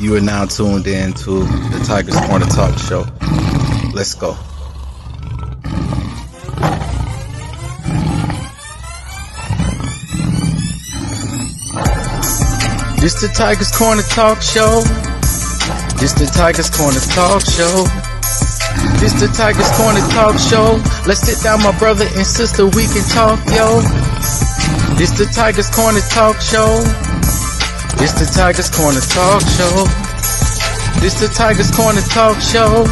You are now tuned in to the Tiger's Corner Talk Show. Let's go. This the Tiger's Corner Talk Show. This the Tiger's Corner Talk Show. This the Tiger's Corner Talk Show. Let's sit down, my brother and sister, we can talk, yo. This the Tiger's Corner Talk Show. This the Tiger's Corner Talk Show. This the Tiger's Corner Talk Show.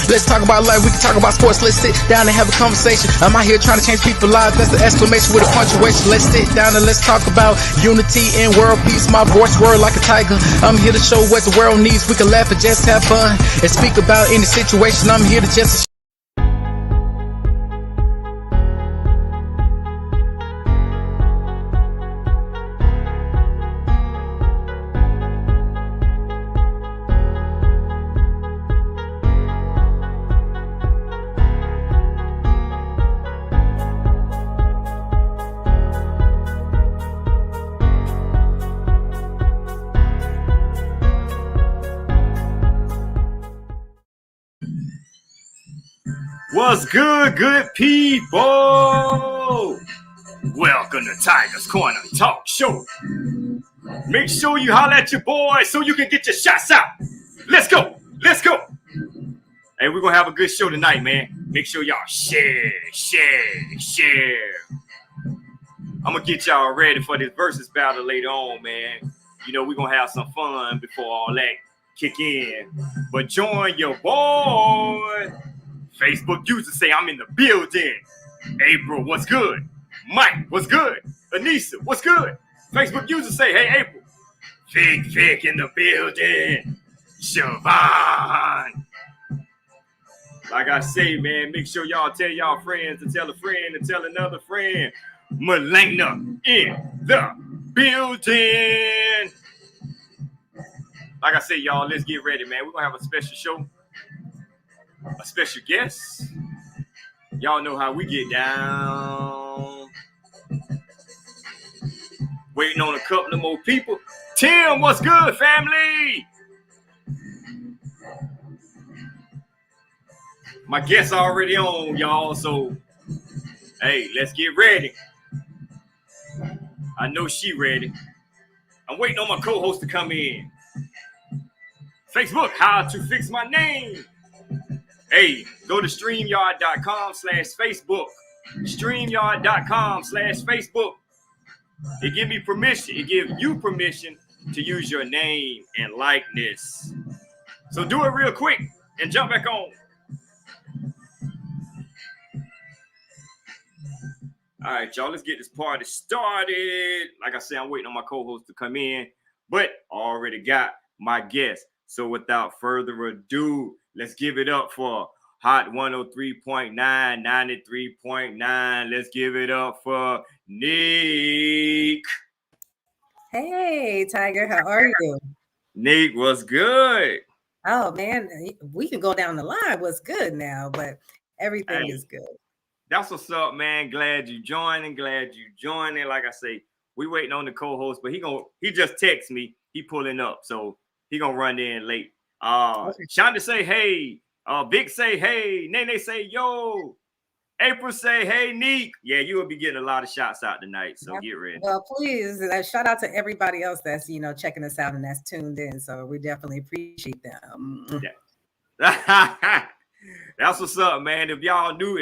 Let's talk about life, we can talk about sports. Let's sit down and have a conversation. I'm out here trying to change people's lives. That's the exclamation with a punctuation. Let's sit down and let's talk about unity and world peace. My voice word like a tiger. I'm here to show what the world needs. We can laugh and just have fun and speak about any situation. I'm here to just What's good, good people? Welcome to Tiger's Corner Talk Show. Make sure you holler at your boy so you can get your shots out. Let's go. Let's go. Hey, we're going to have a good show tonight, man. Make sure y'all share. I'm going to get y'all ready for this versus battle later on, man. You know, we're going to have some fun before all that kick in. But join your boy. Facebook users say I'm in the building. April, what's good? Mike, what's good? Anissa, what's good? Facebook users say, hey, April. Vic in the building. Siobhan. Like I say, man, make sure y'all tell y'all friends to tell a friend to tell another friend. Melena in the building. Like I say, y'all, let's get ready, man. We're going to have a special show. A special guest. Y'all know how we get down. Waiting on a couple of more people. Tim, what's good, family? My guest's already on, y'all. So, hey, let's get ready. I know she ready. I'm waiting on my co-host to come in. Facebook, how to fix my name. Hey, go to StreamYard.com/Facebook. StreamYard.com/Facebook. It gives me permission. It gives you permission to use your name and likeness. So do it real quick and jump back on. All right, y'all, let's get this party started. Like I said, I'm waiting on my co-host to come in, but I already got my guest. So without further ado, let's give it up for Hot 103.9, 93.9. Let's give it up for NEEK. Hey, Tiger, how are you? NEEK, what's good? Oh, man, we can go down the line. What's good now, but everything is good. That's what's up, man. Glad you joining. Like I say, we waiting on the co-host, but he just text me. He pulling up, so he gonna run in late. Okay. Shonda say, hey. Vic say, hey. Nene say, yo. April say, hey, NEEK. Yeah, you will be getting a lot of shots out tonight, so get ready. Well, please, shout out to everybody else that's, checking us out and that's tuned in, so we definitely appreciate them. Yeah. That's what's up, man. If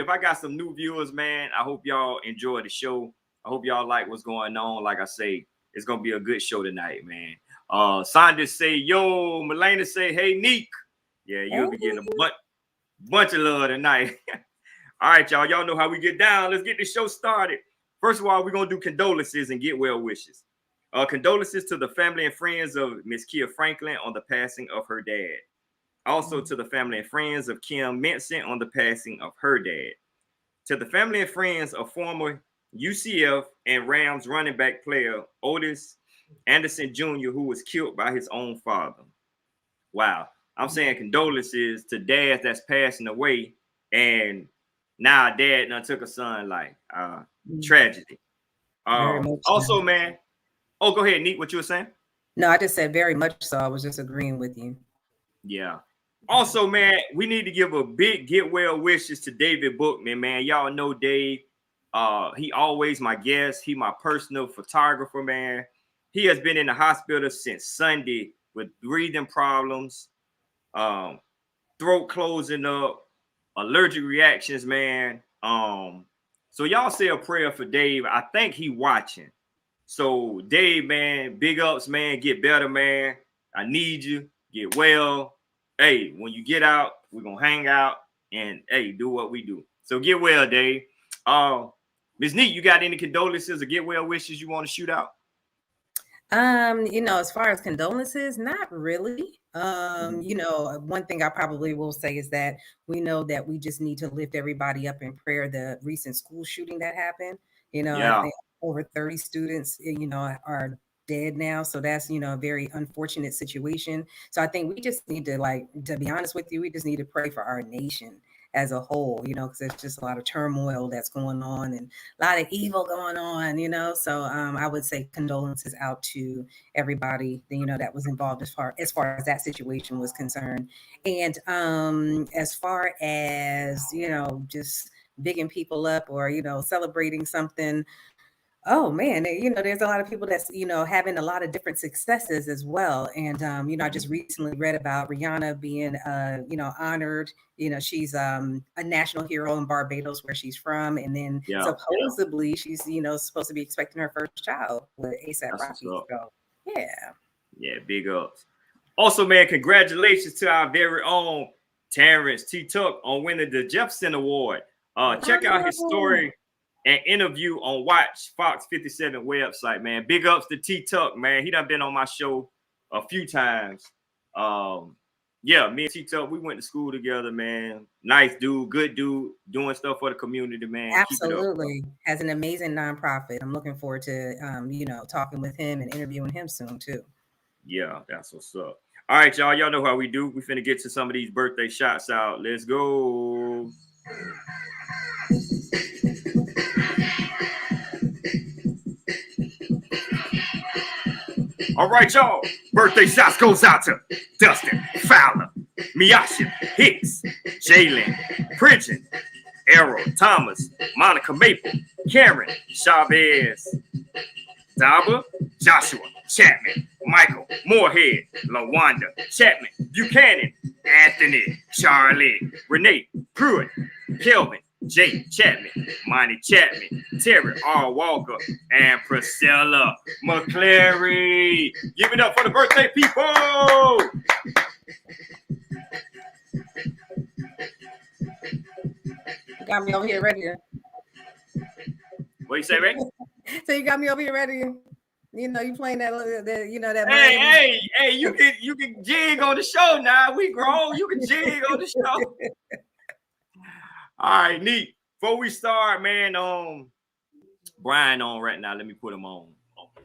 I got some new viewers, man, I hope y'all enjoy the show. I hope y'all like what's going on. Like I say, it's going to be a good show tonight, man. Sanders say, yo. Melena say, hey, NEEK. Yeah, you'll be getting a bunch of love tonight. All right, y'all. Y'all know how we get down. Let's get the show started. First of all, we're going to do condolences and get well wishes. Condolences to the family and friends of Miss Kia Franklin on the passing of her dad. Also to the family and friends of Kim Menson on the passing of her dad. To the family and friends of former UCF and Rams running back player Otis Anderson Jr., who was killed by his own father. Wow. I'm saying condolences to dads that's passing away, and now dad done took a son life. Tragedy. Also, man. Oh, go ahead, NEEK. What you were saying? No, I just said very much so. I was just agreeing with you. Yeah. Also, man, we need to give a big get well wishes to David Bookman, man. Y'all know Dave. He always my guest. He my personal photographer, man. He has been in the hospital since Sunday with breathing problems, throat closing up, allergic reactions, man. So y'all say a prayer for Dave. I think he watching. So Dave, man, big ups, man. Get better, man. I need you. Get well. Hey, when you get out, we're gonna hang out and hey, do what we do. So get well, Dave. Ms. Neek, you got any condolences or get well wishes you want to shoot out? As far as condolences, not really. One thing I probably will say is that we know that we just need to lift everybody up in prayer. The recent school shooting that happened, I Yeah, think over 30 students, are dead now. So that's, a very unfortunate situation. So I think we just need to, like, to be honest with you, we just need to pray for our nation as a whole, because there's just a lot of turmoil that's going on and a lot of evil going on, So I would say condolences out to everybody, that was involved as far as that situation was concerned. And as far as, just bigging people up or, celebrating something. Oh man, there's a lot of people that's, having a lot of different successes as well. And I just recently read about Rihanna being honored. She's a national hero in Barbados where she's from. And then yeah. supposedly she's, supposed to be expecting her first child with ASAP That's what's Rocky. up. So yeah. Yeah, big ups. Also, man, congratulations to our very own Terrence T. Tuck on winning the Jefferson Award. Check out his story and interview on Watch Fox 57 website, man. Big ups to T. Tuck, man. He done been on my show a few times. Yeah, me and T. Tuck, we went to school together, man. Nice dude, good dude, doing stuff for the community, man. Absolutely. Has an amazing nonprofit. I'm looking forward to talking with him and interviewing him soon too. Yeah, that's what's up. All right, y'all. Y'all know how we do. We finna get to some of these birthday shots out. Let's go. All right, y'all. Birthday shots goes out to Dustin, Fowler, Miyasha, Hicks, Jalen, Pridgeon, Errol, Thomas, Monica Maple, Karen, Chavez, Daba, Joshua, Chapman, Michael, Moorhead, LaWanda, Chapman, Buchanan, Anthony, Charlie, Renee, Pruitt, Kelvin, Jay Chapman, Monty Chapman, Terry R. Walker, and Priscilla McCleary. Give it up for the birthday people. You got me over here ready. What you say, Ray? So you got me over here ready. You playing that that. Hey, you can jig on the show now. We grown. You can jig on the show. All right, Neek. Before we start, man, Brian on right now. Let me put him on.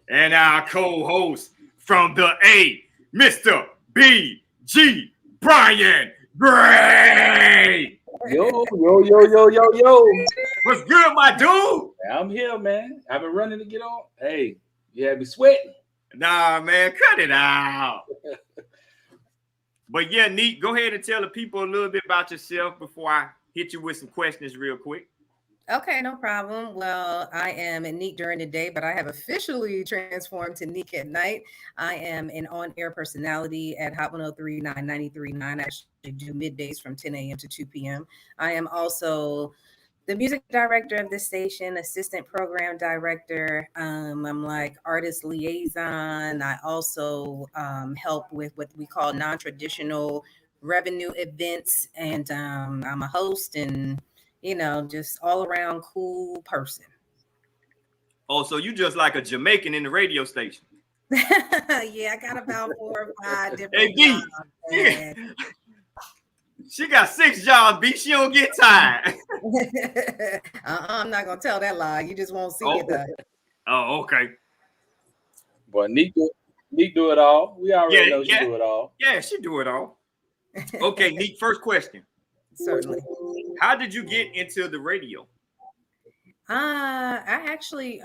And our co-host from the A, Mr. B.G. Brian Gray. Yo. What's good, my dude? I'm here, man. I've been running to get on. Hey, you had me sweating. Nah, man, cut it out. But yeah, Neek, go ahead and tell the people a little bit about yourself before I hit you with some questions real quick. Okay, no problem. Well, I am a NEEK during the day, but I have officially transformed to NEEK at night. I am an on-air personality at Hot 103.9, 93.9. I actually do middays from 10 a.m. to 2 p.m. I am also the music director of this station, assistant program director. I'm like artist liaison. I also help with what we call non-traditional revenue events, and I'm a host and just all around cool person. Oh, so you just like a Jamaican in the radio station. Yeah, I got about 4 or 5 different Hey, jobs. She got 6 jobs, B. She don't get tired. I'm not gonna tell that lie. You just won't see it though. Oh, okay. Boy, Neek do it all. We already know she do it all. Yeah, she do it all. Okay, Neek, first question. Certainly. How did you get into the radio? I actually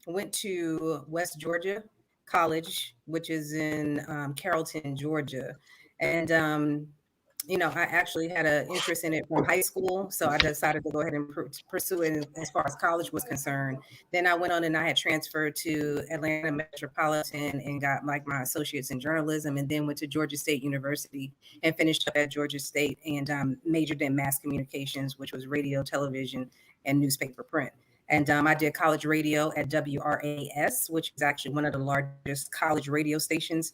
went to West Georgia College, which is in Carrollton, Georgia. And I actually had an interest in it from high school, so I decided to go ahead and pursue it as far as college was concerned. Then I went on and I had transferred to Atlanta Metropolitan and got like my associates in journalism, and then went to Georgia State University and finished up at Georgia State and majored in mass communications, which was radio, television, and newspaper print. And I did college radio at WRAS, which is actually one of the largest college radio stations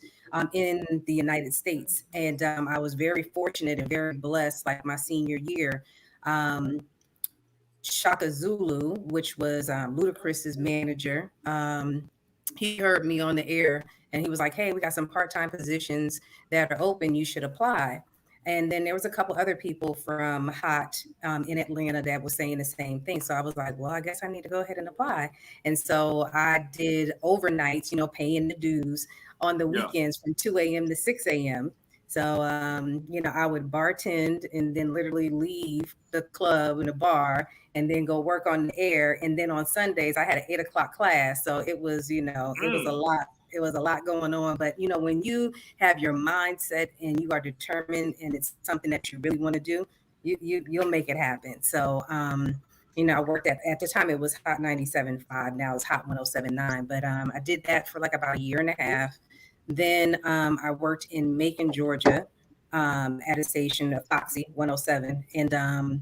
in the United States. And I was very fortunate and very blessed, like my senior year. Shaka Zulu, which was Ludacris's manager, he heard me on the air and he was like, hey, we got some part-time positions that are open. You should apply. And then there was a couple other people from Hot in Atlanta that was saying the same thing. So I was like, well, I guess I need to go ahead and apply. And so I did overnights, paying the dues on the weekends from 2 a.m. to 6 a.m. So, I would bartend and then literally leave the club and the bar and then go work on the air. And then on Sundays, I had an 8 o'clock class. So it was, it was a lot. It was a lot going on. But, when you have your mindset and you are determined and it's something that you really want to do, you'll make it happen. So, I worked at the time it was Hot 97.5. Now it's Hot 107.9. But I did that for like about a year and a half. Then I worked in Macon, Georgia at a station of Foxy 107. And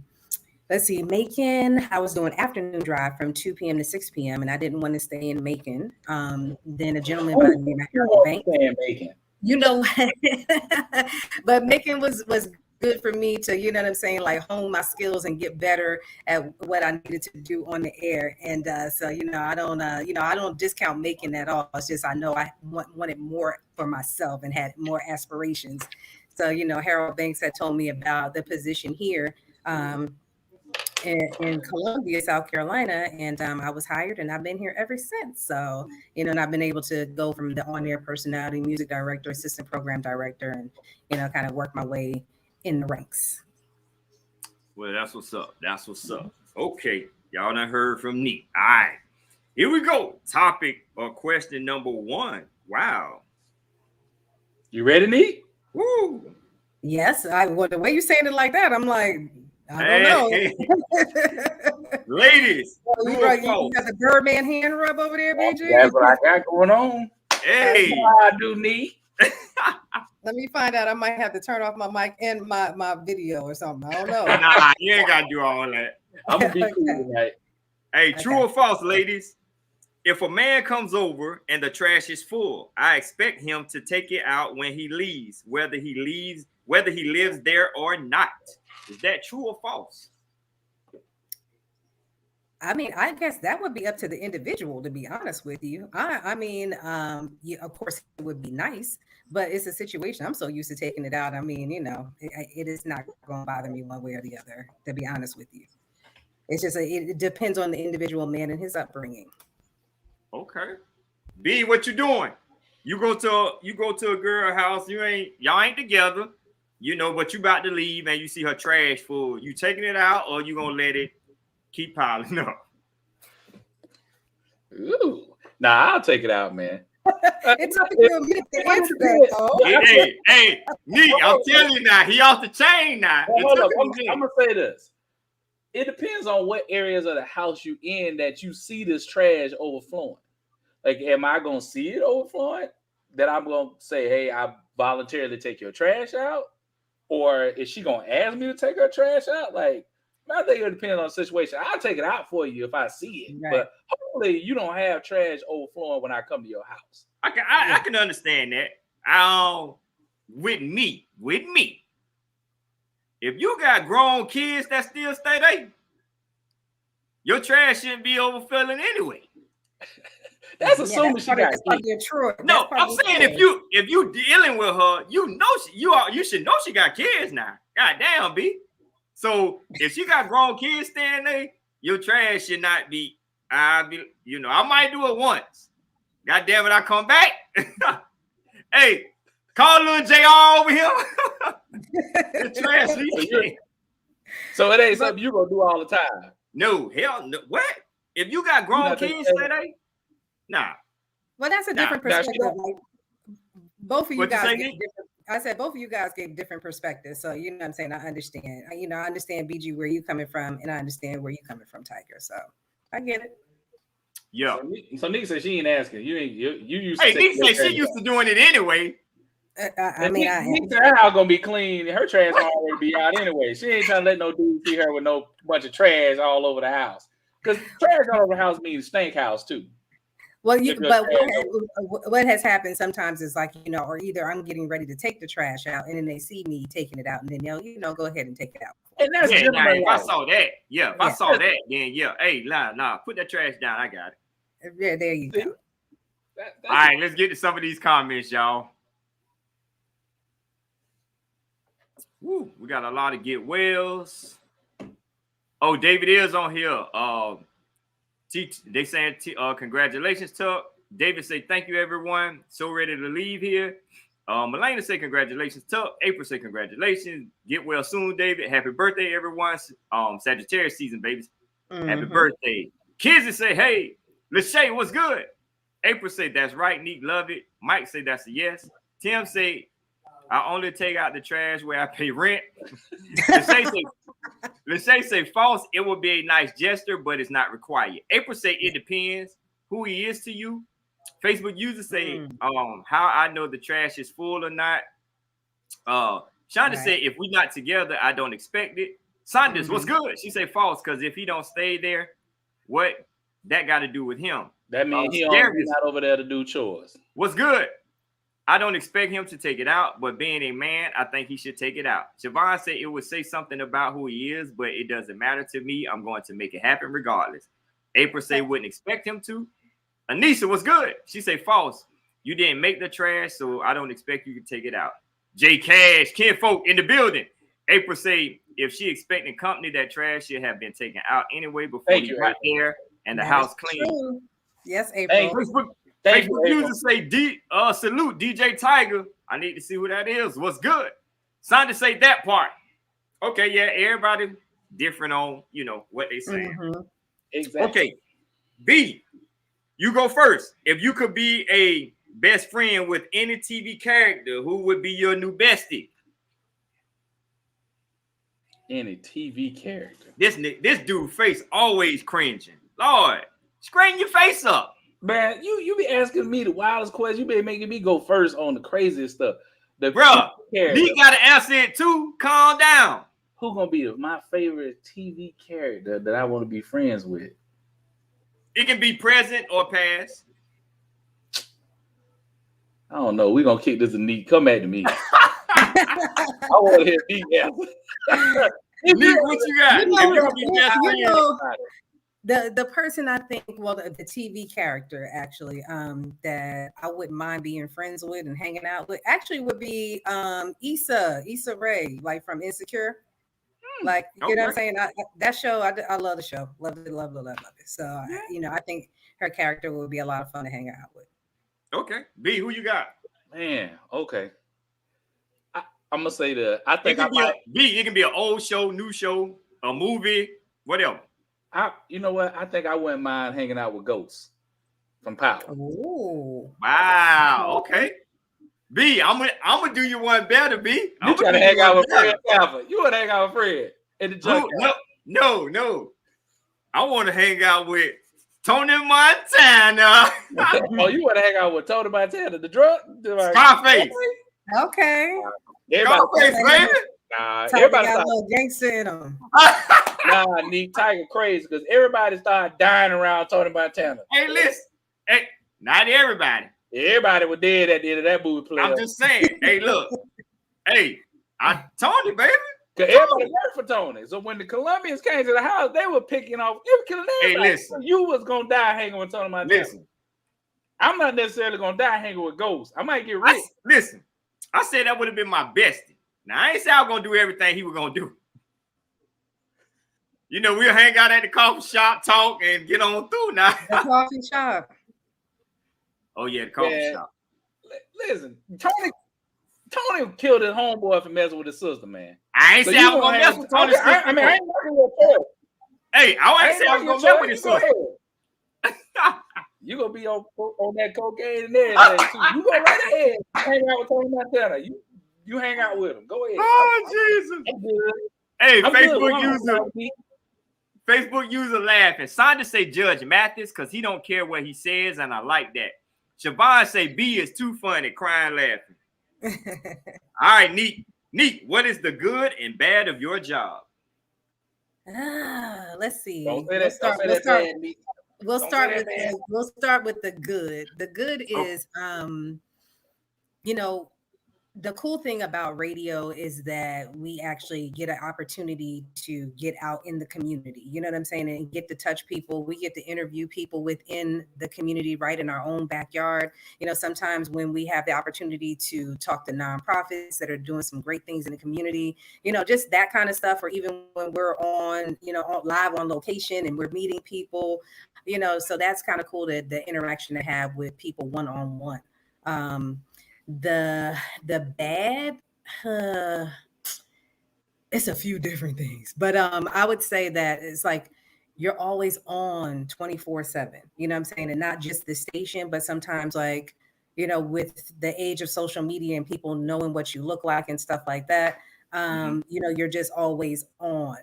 let's see, Macon, I was doing afternoon drive from 2 p.m. to 6 p.m. and I didn't want to stay in Macon. Then a gentleman by the name of Harold Banks. But Macon was good for me to, like hone my skills and get better at what I needed to do on the air. And so, I don't discount Macon at all. It's just I know I wanted more for myself and had more aspirations. So, Harold Banks had told me about the position here in Columbia, South Carolina, and I was hired and I've been here ever since. So, and I've been able to go from the on-air personality, music director, assistant program director, and, kind of work my way in the ranks. Well, that's what's up. That's what's up. Okay. Y'all done heard from NEEK. All right. Here we go. Topic or question number 1. Wow. You ready, NEEK? Woo. Yes. The way you saying it like that, I'm like, I don't know. Hey. Ladies. You got the Birdman hand rub over there, BG? That's what I got going on. Hey. That's what I do, NEEK. Let me find out. I might have to turn off my mic and my video or something. I don't know. Nah, you ain't got to do all that. I'm going to be cool tonight. Hey, true or false, ladies? If a man comes over and the trash is full, I expect him to take it out when he leaves, whether he lives there or not. Is that true or false? I mean, I guess that would be up to the individual, to be honest with you. I mean, of course, it would be nice, but it's a situation. I'm so used to taking it out. I mean, it is not going to bother me one way or the other, to be honest with you. It's just, it depends on the individual man and his upbringing. Okay. B, what you doing? You go to a girl house, y'all ain't together, but you about to leave and you see her trash full. You taking it out or you gonna let it keep piling up? Ooh. Nah, I'll take it out, man. It took you a minute to answer that, Hey, NEEK, I'm telling you now, he off the chain now. Hold up, I'm gonna say this. It depends on what areas of the house you in that you see this trash overflowing. Like, am I gonna see it overflowing? That I'm gonna say, hey, I voluntarily take your trash out? Or is she gonna ask me to take her trash out? Like, I think it depends on the situation. I'll take it out for you if I see it. Right. But hopefully you don't have trash overflowing when I come to your house. I can understand that. With me, if you got grown kids that still stay there, your trash shouldn't be overfilling anyway. That's assuming she got kids. No, I'm saying if you dealing with her, you should know she got kids now. God damn, B. So if she got grown kids staying there, your trash should not be. I might do it once. God damn it, I come back. Hey, call little JR over here. The trash. So it ain't something you gonna do all the time. No, hell no. What? If you got grown kids stay there, nah. Well, that's a different Now, perspective. Like, both of you What you guys say, gave Nick? different. I said both of you guys gave different perspectives. So you know what I'm saying? I understand. I understand BG where you coming from, and I understand where you coming from, Tiger. So I get it. Yeah. So Nick said she ain't asking. You used to Hey, take Nick said she used to doing it anyway. I mean, I Nick said her house gonna be clean. Her trash gonna already be out anyway. She ain't trying to let no dude see her with no bunch of trash all over the house. Because trash all over the house means stink house too. well, but what has happened sometimes is like, or either I'm getting ready to take the trash out, and then they see me taking it out, and then they'll go ahead and take it out. And that's Yeah, nah, if I life. saw that, if I Yeah. saw that, then yeah. Hey, nah, put that trash down. I got it. Yeah, there you go. All right, let's get to some of these comments, y'all. Woo, we got a lot of get wells. Oh, David is on here. They saying congratulations, Tuck. David say thank you, everyone. So ready to leave here. Melena say congratulations, Tuck. April say congratulations. Get well soon, David. Happy birthday, everyone. Sagittarius season, babies. Happy birthday. Kizzy say, hey, Lachey, what's good? April say that's right, Neek, love it. Mike say that's a yes. Tim say I only take out the trash where I pay rent. Lachey say false. It would be a nice gesture, but it's not required. April say it depends who he is to you. Facebook users say how I know the trash is full or not. Shonda said if we're not together, I don't expect it. Saunders, what's good? She say false because if he don't stay there, what that got to do with him? That means he's not over there to do chores. What's good? I don't expect him to take it out, but being a man, I think he should take it out. Siobhan said it would say something about who he is, but it doesn't matter to me. I'm going to make it happen regardless. April say wouldn't expect him to. Anisha, what's good? She say false. You didn't make the trash, so I don't expect you to take it out. J Cash, kinfolk in the building. April say if she expecting company, that trash should have been taken out anyway before you got there and the house clean. True. Yes, April. Facebook users say salute DJ Tiger. I need to see who that is. What's good? Sandra say that part. Okay, yeah, everybody different on what they saying. Exactly. Okay, B, you go first. If you could be a best friend with any TV character, who would be your new bestie? Any TV character. This dude face always cringing. Lord, screen your face up. Man, you be asking me the wildest questions. You be making me go first on the craziest stuff. Bruh, you gotta answer it too. Calm down. Who gonna be my favorite TV character that I want to be friends with? It can be present or past. I don't know. We're gonna kick this to Neek. Come back to me. I want to hear Neek answer. Neek, what you got? The person I think, the TV character actually, that I wouldn't mind being friends with and hanging out with, actually would be Issa Rae, like from Insecure. Like, you know what I'm saying? That show, I love the show. Love it. So, I think her character would be a lot of fun to hang out with. Okay. B, who you got? Man, okay. I'm going to say I think it can be an old show, new show, a movie, whatever. You know what? I think I wouldn't mind hanging out with Ghost from Power. Oh, wow. Okay. B, I'm gonna do you one better, B. You trying to hang out with Fred Calvert. You want to hang out with Fred in the junkyard. No. I want to hang out with Tony Montana. Oh, you want to hang out with Tony Montana, the drug? Scarface. Okay. Scarface, baby. Nah, everybody got a little gangster in them. Nah, Neek, Tiger crazy because everybody started dying around Tony Montana. Hey, listen. Hey, not everybody. Everybody was dead at the end of that movie play. I'm just saying. Hey, look. Hey, Tony, baby. Because everybody worked for Tony. So when the Colombians came to the house, they were picking off. They were killing everybody. Hey, listen. You was going to die hanging with Tony Montana. Listen. I'm not necessarily going to die hanging with Ghosts. I might get rich. Listen. I said that would have been my bestie. Now, I ain't say I was going to do everything he was going to do. We'll hang out at the coffee shop, talk, and get on through now. The coffee shop. Oh, yeah, the coffee shop. Listen, Tony killed his homeboy for messing with his sister, man. I ain't say I was going to mess with Tony's sister. I ain't working with Tony. Hey, I ain't say I was going to mess with his sister. You gonna be on that cocaine and everything too. You go right ahead. Hang out with Tony Montana. You hang out with him. Go ahead. Oh, Jesus. I'm good. Hey, I'm Facebook user laughing. Sandra say Judge Mathis because he don't care what he says, and I like that. Siobhan say B is too funny, crying, laughing. All right, NEEK, what is the good and bad of your job? Let's see. We'll start with the good. The good is the cool thing about radio is that we actually get an opportunity to get out in the community, you know what I'm saying, and get to touch people. We get to interview people within the community right in our own backyard. Sometimes when we have the opportunity to talk to nonprofits that are doing some great things in the community, just that kind of stuff, or even when we're on live on location and we're meeting people, so that's kind of cool, the interaction to have with people one-on-one. The bad, it's a few different things, but I would say that it's like you're always on 24/7, you know what I'm saying, and not just the station, but sometimes with the age of social media and people knowing what you look like and stuff like that, you're just always on.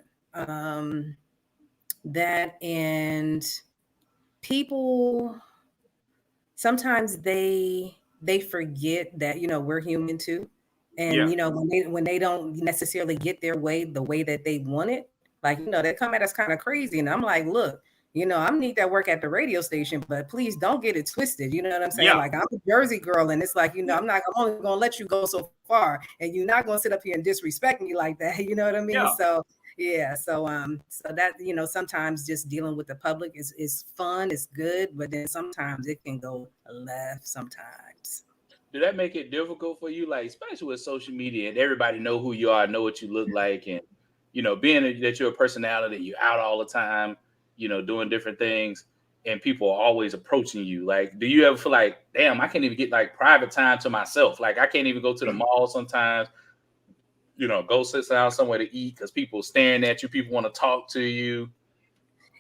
That, and people sometimes they forget that we're human too, and when they don't necessarily get their way the way that they want it, they come at us kind of crazy, and I'm like, look, I need that work at the radio station, but please don't get it twisted. You know what I'm saying? Like, I'm a Jersey girl, and it's like, I'm only gonna let you go so far, and you're not gonna sit up here and disrespect me like that. You know what I mean? So yeah, so that sometimes just dealing with the public is fun, it's good, but then sometimes it can go left sometimes. Do that make it difficult for you, like especially with social media and everybody know who you are, know what you look like, and being that you're a personality, you're out all the time, doing different things, and people are always approaching you? Like, do you ever feel like, damn, I can't even get like private time to myself? Like, I can't even go to the mall sometimes, go sit down somewhere to eat because people staring at you, people want to talk to you.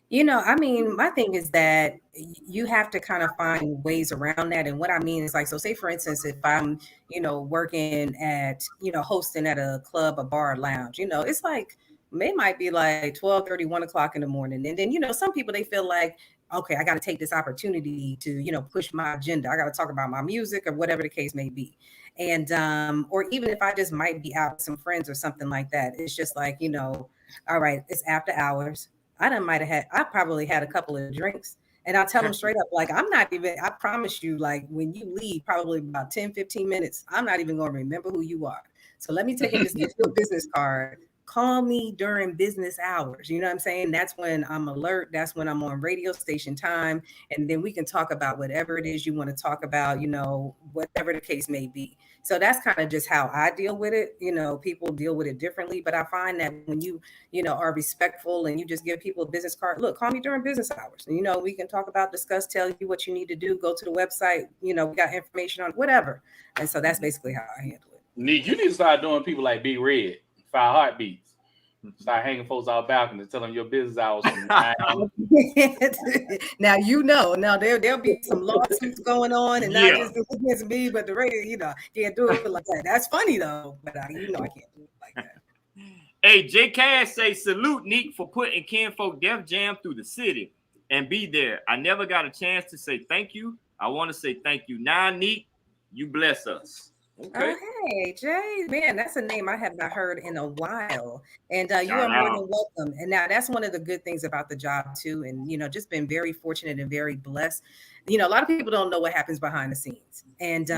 My thing is that you have to kind of find ways around that. And what I mean is, like, so say for instance, if I'm, working at, hosting at a club, a bar, lounge, it's like, it might be like 12:30, 1 o'clock in the morning. And then, some people, they feel like, okay, I got to take this opportunity to, push my agenda. I got to talk about my music or whatever the case may be. And, or even if I just might be out with some friends or something like that, it's just like, all right, it's after hours. I probably had a couple of drinks, and I'll tell them straight up, like, I promise you, like, when you leave, probably about 10, 15 minutes, I'm not even going to remember who you are. So let me take and just get your business card. Call me during business hours. You know what I'm saying? That's when I'm alert. That's when I'm on radio station time. And then we can talk about whatever it is you want to talk about, whatever the case may be. So that's kind of just how I deal with it. People deal with it differently, but I find that when you are respectful and you just give people a business card, look, call me during business hours. And, we can talk about, discuss, tell you what you need to do, go to the website, we got information on whatever. And so that's basically how I handle it. NEEK, you need to start doing people like Big Red, 5 Heartbeats. Start hanging folks out balcony, tell them your business hours. Now now there'll be some lawsuits going on, and not just against me, but the radio. Can't do it like that. That's funny though, but I can't do it like that. Hey, J. Cash say salute NEEK for putting Kinfolk Def Jam through the city and be there. I never got a chance to say thank you. I want to say thank you now, NEEK. You bless us. Okay. Oh, hey, Jay, man, that's a name I have not heard in a while. And you are more than welcome. And now that's one of the good things about the job too. And, just been very fortunate and very blessed. A lot of people don't know what happens behind the scenes. And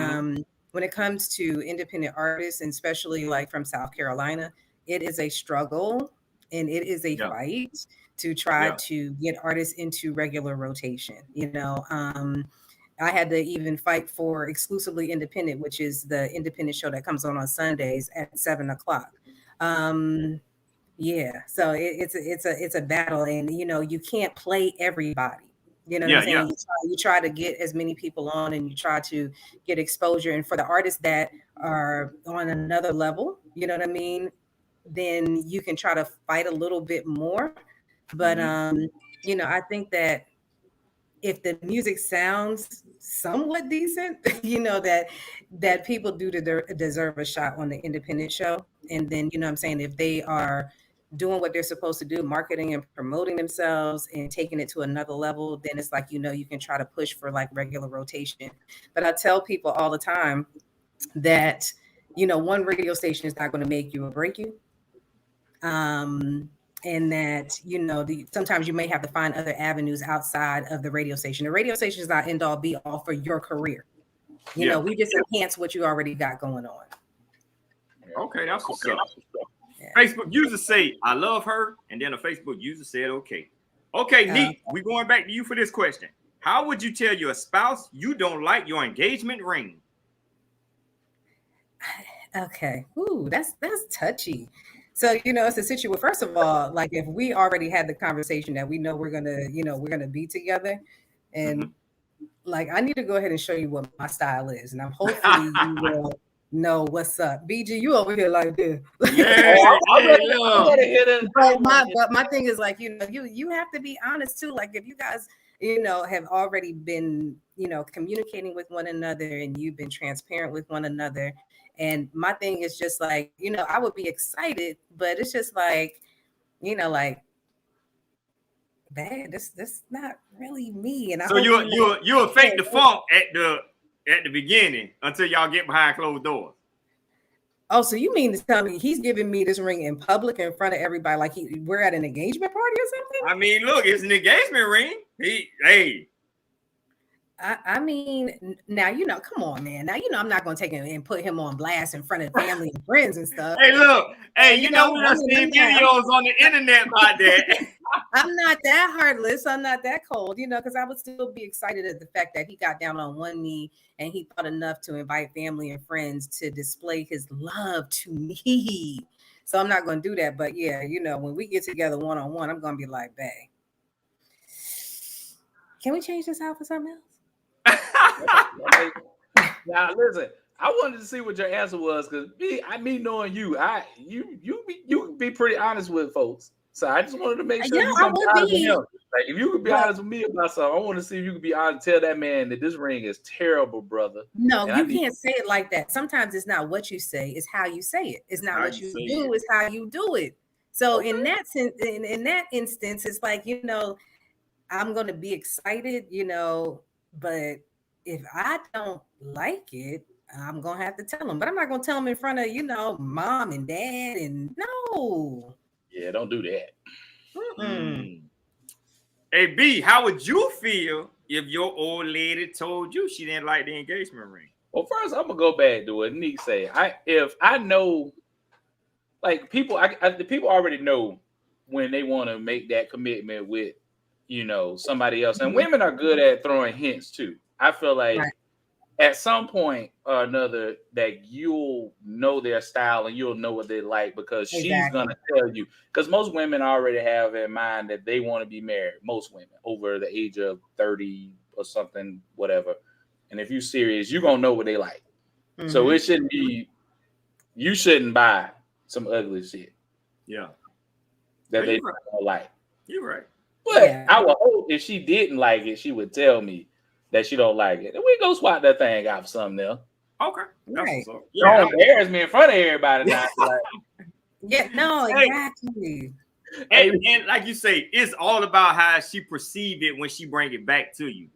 when it comes to independent artists, and especially like from South Carolina, it is a struggle and it is a fight to try to get artists into regular rotation. I had to even fight for Exclusively Independent, which is the independent show that comes on Sundays at 7 o'clock. So it's a battle, and you can't play everybody. You know what I'm saying? You try to get as many people on, and you try to get exposure. And for the artists that are on another level, you know what I mean, then you can try to fight a little bit more. But I think that if the music sounds somewhat decent, that people do deserve a shot on the independent show. And then, I'm saying, if they are doing what they're supposed to do, marketing and promoting themselves and taking it to another level, then it's like, you can try to push for like regular rotation. But I tell people all the time that, one radio station is not going to make you or break you. And that, sometimes you may have to find other avenues outside of the radio station. The radio station is not end all be all for your career. We just enhance what you already got going on. Okay, that's what's up. Yeah. Facebook user say, I love her. And then a Facebook user said, okay. Okay, NEEK, we're going back to you for this question. How would you tell your spouse you don't like your engagement ring? Okay. Ooh, that's touchy. So, it's a situation. Well, first of all, like if we already had the conversation that we know we're gonna be together, and like I need to go ahead and show you what my style is, and I'm hopefully you will know what's up. BG, you over here like this. Yeah, but my thing is like, you have to be honest too. Like if you guys, have already been, communicating with one another and you've been transparent with one another. And my thing is just like, I would be excited, but it's just like, like, man, this not really me. And so you'll fake the funk at the beginning until y'all get behind closed doors. Oh, so you mean to tell me he's giving me this ring in public in front of everybody, like we're at an engagement party or something? I mean, look, it's an engagement ring. I mean, now, come on, man. Now, I'm not going to take him and put him on blast in front of family and friends and stuff. Hey, look. Hey, we done seen videos on the internet about that. I'm not that heartless. I'm not that cold, because I would still be excited at the fact that he got down on one knee and he thought enough to invite family and friends to display his love to me. So I'm not going to do that. But yeah, when we get together one-on-one, I'm going to be like, babe, can we change this out for something else? Now listen, I wanted to see what your answer was because me knowing you, you be pretty honest with folks. So I just wanted to make sure you can be honest with him. Like if you could be honest with me about something, I want to see if you could be honest. Tell that man that this ring is terrible, brother. No, you can't say it like that. Sometimes it's not what you say; it's how you say it. It's not what you do; it's how you do it. So in that sense, in that instance, it's like I'm going to be excited, but if I don't like it, I'm going to have to tell him. But I'm not going to tell him in front of, mom and dad. And no. Yeah, don't do that. Hey, B, how would you feel if your old lady told you she didn't like the engagement ring? Well, first, I'm going to go back to what NEEK say. If I know, like people, the people already know when they want to make that commitment with, somebody else. And women are good at throwing hints too. I feel like at some point or another that you'll know their style and you'll know what they like because she's going to tell you. Because most women already have in mind that they want to be married. Most women over the age of 30 or something, whatever. And if you're serious, you're going to know what they like. Mm-hmm. So it shouldn't be, you shouldn't buy some ugly shit. Yeah. That they don't like. You're right. But I would hope if she didn't like it, she would tell me that she don't like it. And we go swap that thing out for something else. Okay. Right. Don't embarrass me in front of everybody now. Exactly. And like you say, it's all about how she perceived it when she bring it back to you.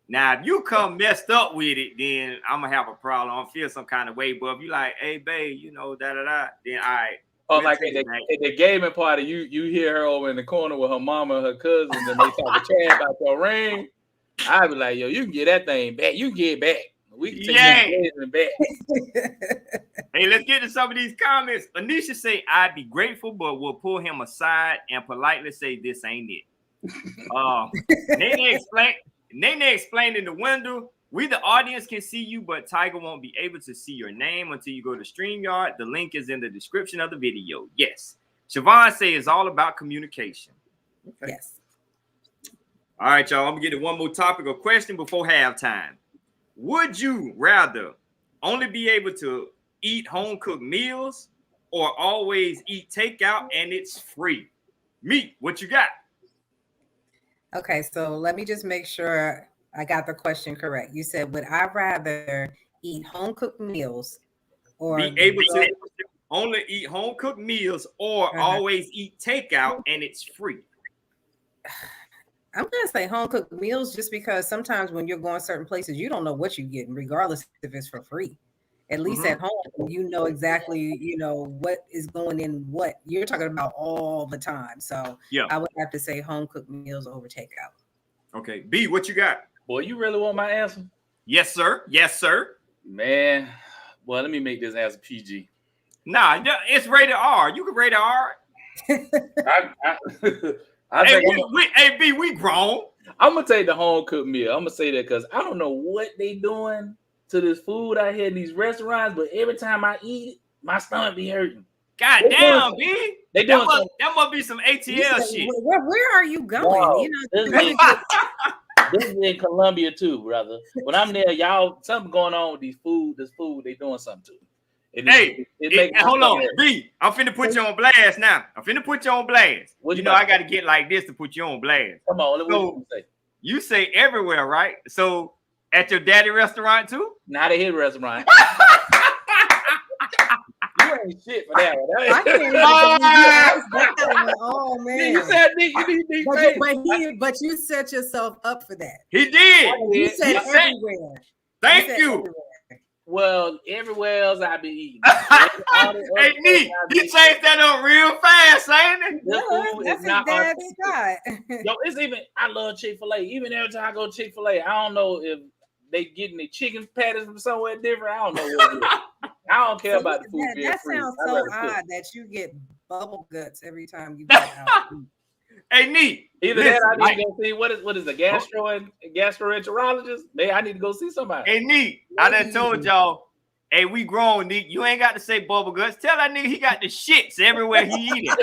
Now, if you come messed up with it, then I'm gonna have a problem. I'm feel some kind of way. But if you like, hey, babe, then all right. Oh, like at the gaming party, you hear her over in the corner with her mama and her cousins, and they talk trash about your ring. I'd be like, yo, you can get that thing back. You can get it back. We can take it back. Hey, let's get to some of these comments. Anisha say, I'd be grateful, but we'll pull him aside and politely say, this ain't it. Nene explained in the window, we the audience can see you, but Tiger won't be able to see your name until you go to StreamYard. The link is in the description of the video. Yes. Siobhan say it's all about communication. Okay. Yes. All right, y'all. I'm going to get to one more topic or question before halftime. Would you rather only be able to eat home-cooked meals or always eat takeout and it's free? Meek, what you got? Okay, so let me just make sure I got the question correct. You said, would I rather eat home cooked meals or Be able go? to only eat home cooked meals or Uh-huh. always eat takeout and it's free? I'm gonna say home cooked meals just because sometimes when you're going certain places, you don't know what you're getting, regardless if it's for free. At least at home, you know exactly, what is going in what. You're talking about all the time. So Yeah. I would have to say home cooked meals over takeout. Okay. B, what you got? Boy, you really want my answer? Yes, sir. Yes, sir. Man, well, let me make this answer PG. Nah, it's rated R. You can rate it R. Hey, B, we grown. I'm gonna take the home cooked meal. I'm gonna say that because I don't know what they doing to this food out here in these restaurants, but every time I eat it, my stomach be hurting. God damn, B. They doing that must be some ATL shit. Where are you going? This is in Colombia too, brother. When I'm there, y'all, something going on with this food they doing something to. Hold on, B. I'm finna put you on blast now. I got to get like this to put you on blast. Come on, what you say? You say everywhere, right? So at your daddy restaurant too? Not at his restaurant. You ain't shit for that one. I can't oh man! You said Nick, but you set yourself up for that. He did. You said everywhere. Thank you. Everywhere. Well, everywhere else I be eating. Hey, Neek, you changed that up real fast, ain't it? That's his dad's spot. Yo, it's even, I love Chick-fil-A. Even every time I go to Chick-fil-A, I don't know if they getting the chicken patties from somewhere different. I don't know what it is. I don't care about the food. That sounds so odd that you get bubble guts every time you go out. Hey, Neek. Either that, I need to go see what is the gastroenterologist. Maybe I need to go see somebody. Hey, Neek, I done told y'all. Hey, we grown, Neek. You ain't got to say bubble guts. Tell that nigga he got the shits everywhere he eating.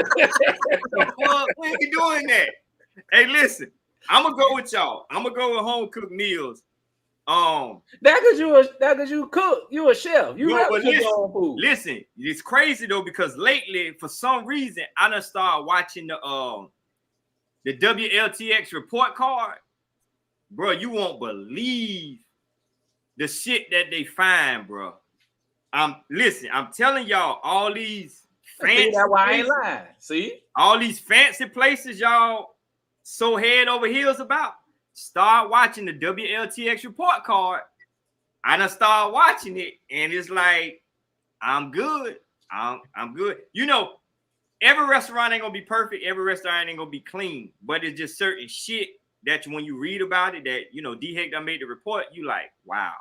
What are you doing that? Hey, listen. I'm gonna go with y'all. I'm gonna go with home cooked meals. That cause you cook. You a chef. You have to cook your own food. Listen, it's crazy though because lately, for some reason, I done started watching the WLTX report card. Bro, you won't believe the shit that they find, bro. I'm telling y'all, all these fancy that's why I ain't lying. See? All these fancy places y'all so head over heels about. Start watching the WLTX report card. I done start watching it, and it's like, I'm good. I'm good. Every restaurant ain't gonna be perfect. Every restaurant ain't gonna be clean. But it's just certain shit that when you read about it, that D-Heck done made the report, you like, wow.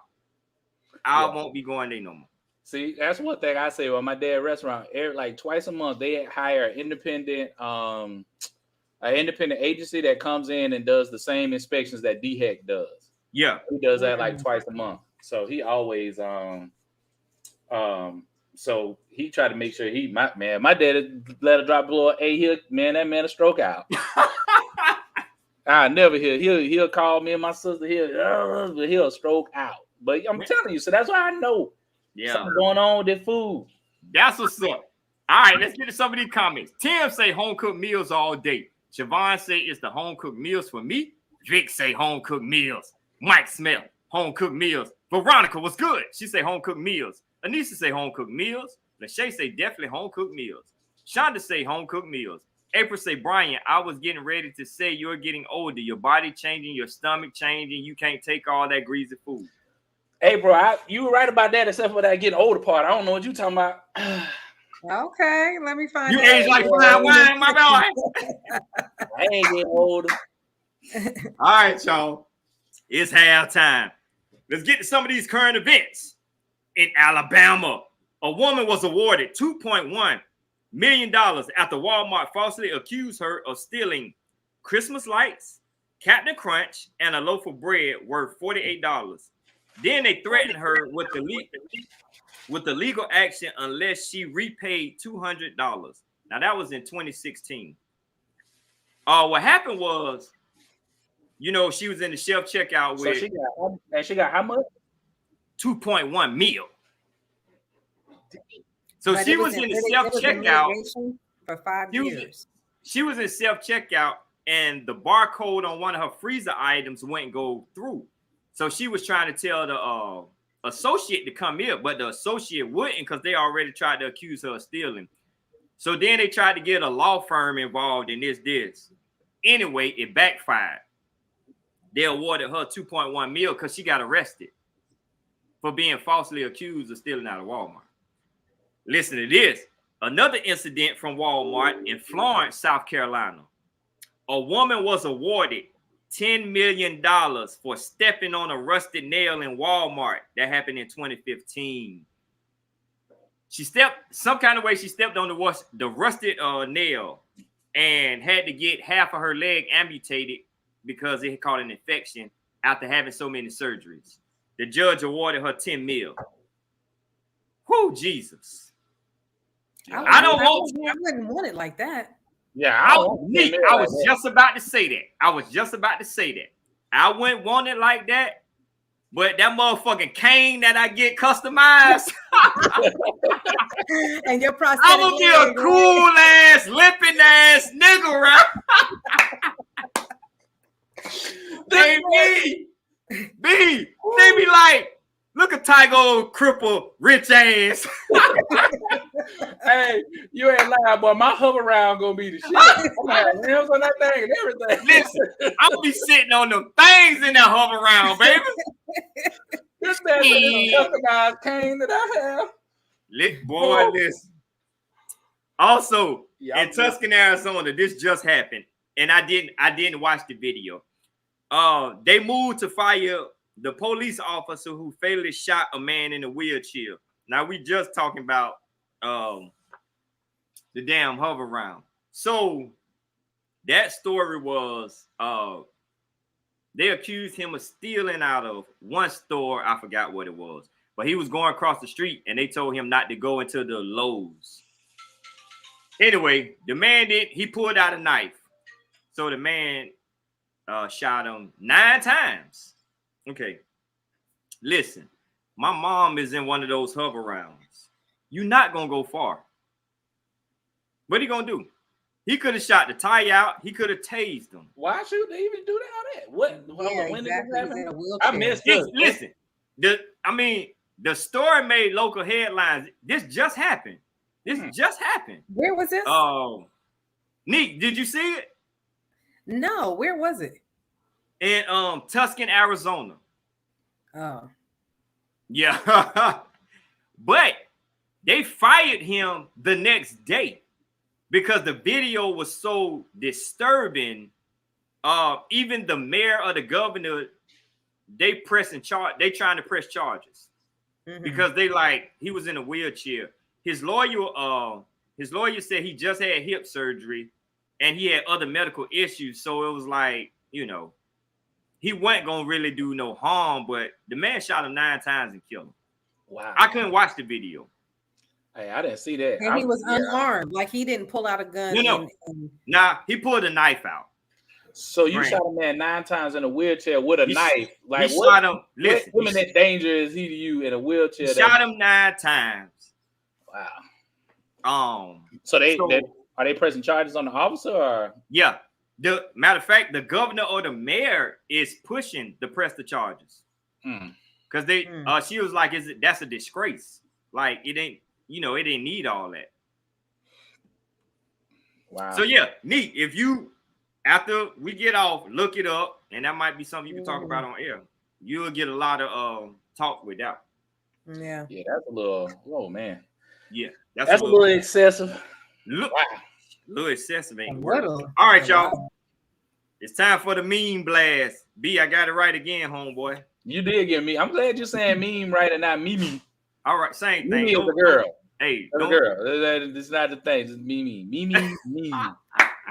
I won't be going there no more. See, that's one thing I say about my dad's restaurant. Like twice a month, they hire an independent agency that comes in and does the same inspections that D-Heck does. Yeah. He does that like twice a month. So he always so he tried to make sure my dad let her drop below that man a stroke out. I never he'll call me and my sister he'll stroke out. But I'm telling you, so that's why I know something going on with that food. That's what's up. All right, let's get to some of these comments. Tim say home cooked meals all day. Siobhan say it's the home cooked meals for me. Vic say home cooked meals. Mike Smell, home cooked meals. Veronica was good. She say home cooked meals. Anissa say home cooked meals. Lachey say definitely home cooked meals. Shonda say home cooked meals. April say, Brian, I was getting ready to say you're getting older. Your body changing, your stomach changing. You can't take all that greasy food. Hey, bro, you were right about that, except for that getting older part. I don't know what you're talking about. Okay, let me find you age like fine wine, my boy. I ain't getting older. All right, y'all. It's halftime. Let's get to some of these current events. In Alabama, a woman was awarded $2.1 million after Walmart falsely accused her of stealing Christmas lights, Captain Crunch, and a loaf of bread worth $48. Then they threatened her with the legal action unless she repaid $200. Now that was in 2016. What happened was, she was in the self checkout with. So she got how much? 2.1 mil. So she was in the self checkout for 5 years. She was in self checkout and the barcode on one of her freezer items wouldn't go through. So she was trying to tell the associate to come here, but the associate wouldn't because they already tried to accuse her of stealing. So then they tried to get a law firm involved in this. Anyway, it backfired. They awarded her 2.1 mil because she got arrested for being falsely accused of stealing out of Walmart. Listen to this. Another incident from Walmart in Florence, South Carolina. A woman was awarded $10 million for stepping on a rusted nail in Walmart. That happened in 2015. She stepped some kind of way. She stepped on the rusted nail and had to get half of her leg amputated because it had caught an infection after having so many surgeries. The judge awarded her 10 mil. Whoo, Jesus. I wouldn't want it like that. Yeah, I was just about to say that. I wouldn't want it like that. But that motherfucking cane that I get customized. And your prosthetic. I'm gonna be a cool ass, limping ass nigga, right? They be like, look at Tiger, old cripple, rich ass. Hey, you ain't lying, boy. My hover round gonna be the shit. I'm gonna have rims on that thing and everything. Listen, I'm gonna be sitting on them things in that hover round, baby. This man is a customized cane that I have. Listen. Also, in Tucson, Arizona, this just happened, and I didn't watch the video. They moved to fire the police officer who fatally shot a man in a wheelchair. Now we just talking about the damn hover round. So that story was they accused him of stealing out of one store. I forgot what it was, but he was going across the street and they told him not to go into the Lowe's. Anyway, the man he pulled out a knife. So the man shot him 9 times. Okay, listen, my mom is in one of those hover rounds. You're not gonna go far. What are you gonna do? He could have shot the tire out. He could have tased him. Why should they even do that? What? Yeah, When exactly. did this happen? I missed this. Listen, the story made local headlines. This just happened. Just happened. Where was this? NEEK, did you see it? No, where was it? In Tucson, Arizona. Oh. Yeah. But they fired him the next day because the video was so disturbing. Even the mayor or the governor, they trying to press charges because they like he was in a wheelchair. His lawyer said he just had hip surgery and he had other medical issues. So it was like, he wasn't gonna really do no harm, but the man shot him 9 times and killed him. Wow. I couldn't watch the video. Hey, I didn't see that. And he was unarmed, like he didn't pull out a gun. No. Nah, he pulled a knife out. So you shot a man 9 times in a wheelchair with a knife. Like what? Shot him. Listen, what imminent danger is he to you in a wheelchair? Shot him 9 times. Wow. So are they pressing charges on the officer or? Yeah. The matter of fact, the governor or the mayor is pushing to press the charges because she was like, that's a disgrace. Like it ain't, it didn't need all that. Wow. So yeah, NEEK, if you after we get off, look it up, and that might be something you can talk about on air. You'll get a lot of talk with that. Yeah. Yeah, that's a little. Oh man. Yeah, that's a little excessive. Look. Wow. A little excessive ain't working. All right, y'all. It's time for the meme blast. B, I got it right again, homeboy. You did get me. I'm glad you're saying meme right and not Mimi. All right, same thing. Mimi is a girl. Hey, that's a girl. It's not the thing. It's Mimi. Mimi.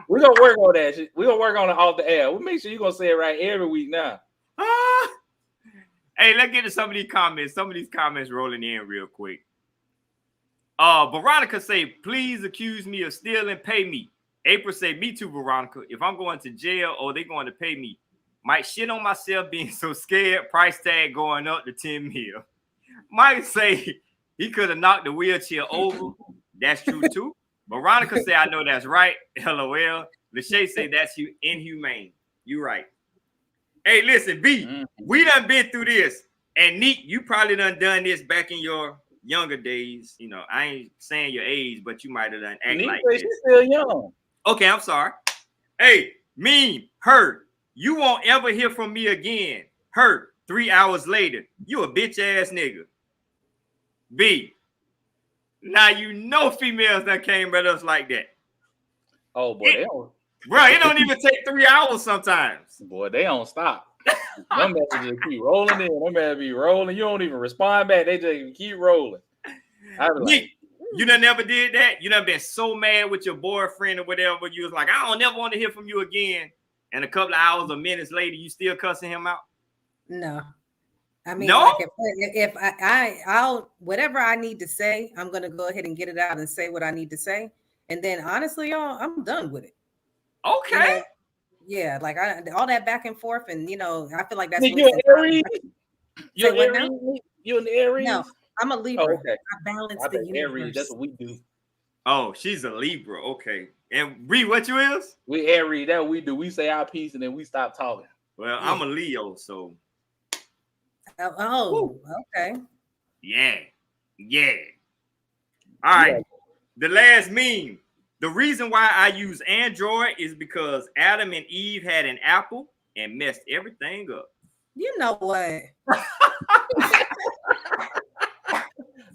We're gonna work on that shit. We're gonna work on it off the air. We'll make sure you're gonna say it right every week now. Hey, let's get to some of these comments. Some of these comments rolling in real quick. Veronica say, please accuse me of stealing, pay me. April say, me too, Veronica. If I'm going to jail or they going to pay me, might shit on myself being so scared, price tag going up to 10 mil. Mike say he could have knocked the wheelchair over. That's true too. Veronica say, I know that's right. LOL. Lachey say that's inhumane. You right. Hey, listen, B, we done been through this. And Neek, you probably done this back in your younger days. You know, I ain't saying your age, but you might have done act Neek like says this. she's still young. Okay, I'm sorry. Hey, Mean, Hurt, you won't ever hear from me again. Hurt, 3 hours later, you a bitch ass nigga. B, now you know females that came at us like that. Oh boy, they don't. Bro, it don't even take 3 hours sometimes. Boy, they don't stop. Them messages keep rolling in. Them messages be rolling. You don't even respond back. They just keep rolling. I be like, you done never did that? You done been so mad with your boyfriend or whatever. You was like, I don't never want to hear from you again. And a couple of hours or minutes later, you still cussing him out? No. I mean, no? Like if I'll whatever I need to say, I'm gonna go ahead and get it out and say what I need to say. And then honestly, y'all, I'm done with it. Okay. You know, yeah, like all that back and forth, and you know, I feel like that's you an Aries? You an Aries? You an Aries? No, I'm a Libra. Oh, okay. I balance the universe. Aries, that's what we do. Oh, she's a Libra. Okay. And Bree, what you is? We Aries, that's what we do. We say our piece and then we stop talking. Well, I'm a Leo, so. Oh, okay. Yeah. All right. Yeah. The last meme. The reason why I use Android is because Adam and Eve had an apple and messed everything up. You know what?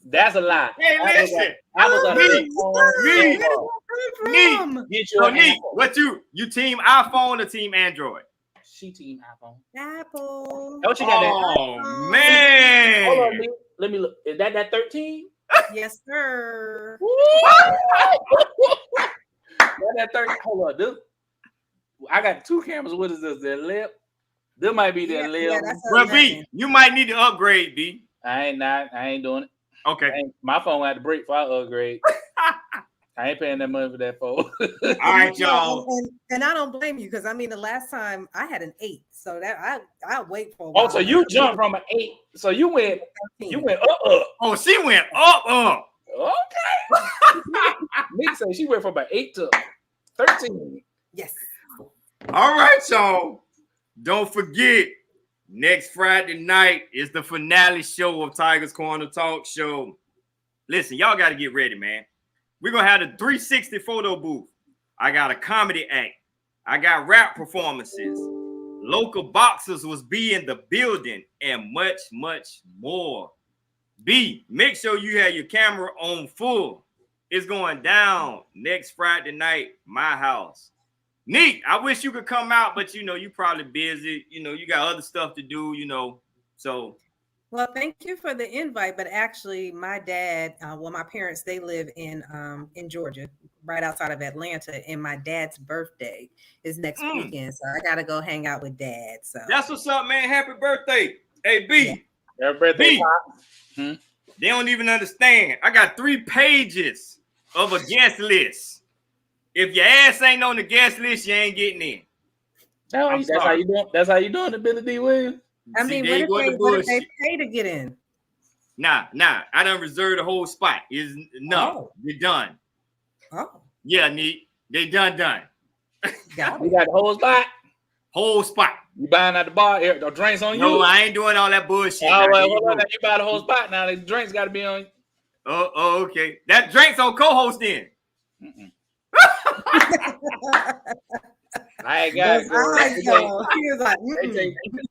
That's a lie. Hey, listen. Neek, what you team iPhone or team Android? She team iPhone. Apple. Oh, she got that. Oh, man. Hold on, let me look. Is that 13? Yes, sir. That 13. Hold on, this. I got two cameras. What is this? Their lip. This might be their lip. Well, B, you might need to upgrade, B. I ain't doing it. Okay. My phone had to break for I upgrade. I ain't paying that money for that phone. All right, y'all. And I don't blame you because I mean the last time I had an 8, so that I wait for a while. Oh, so you jumped from an 8. So you went up. Oh, she went up. Okay. Nick said she went from an 8 to 13. Yes. All right, y'all. Don't forget, next Friday night is the finale show of Tiger's Corner Talk Show. Listen, y'all got to get ready, man. We're going to have the 360 photo booth. I got a comedy act. I got rap performances. Local boxers was be in the building and much, much more. B, make sure you have your camera on full. It's going down next Friday night, my house. Neek, I wish you could come out, but you know, you probably busy. You know, you got other stuff to do, you know, so. Well, thank you for the invite, but actually my dad, my parents, they live in Georgia, right outside of Atlanta, and my dad's birthday is next weekend, so I got to go hang out with dad. So that's what's up, man. Happy birthday. Hey, B. Yeah. Happy birthday, B. They don't even understand. I got 3 pages of a guest list. If your ass ain't on the guest list, you ain't getting in. That's how you doing. That's how you doing it, Billy D. Williams. I mean, what if they pay to get in? Nah. I done reserved the whole spot. You're done. Oh. Yeah, Neek. They done. You got the whole spot? Whole spot. You buying at the bar? The drinks on you? No, I ain't doing all that bullshit. Oh, well, hold on. You buy the whole spot now. The drinks got to be on you. Oh, okay. That drink's on co-host then. I ain't got it.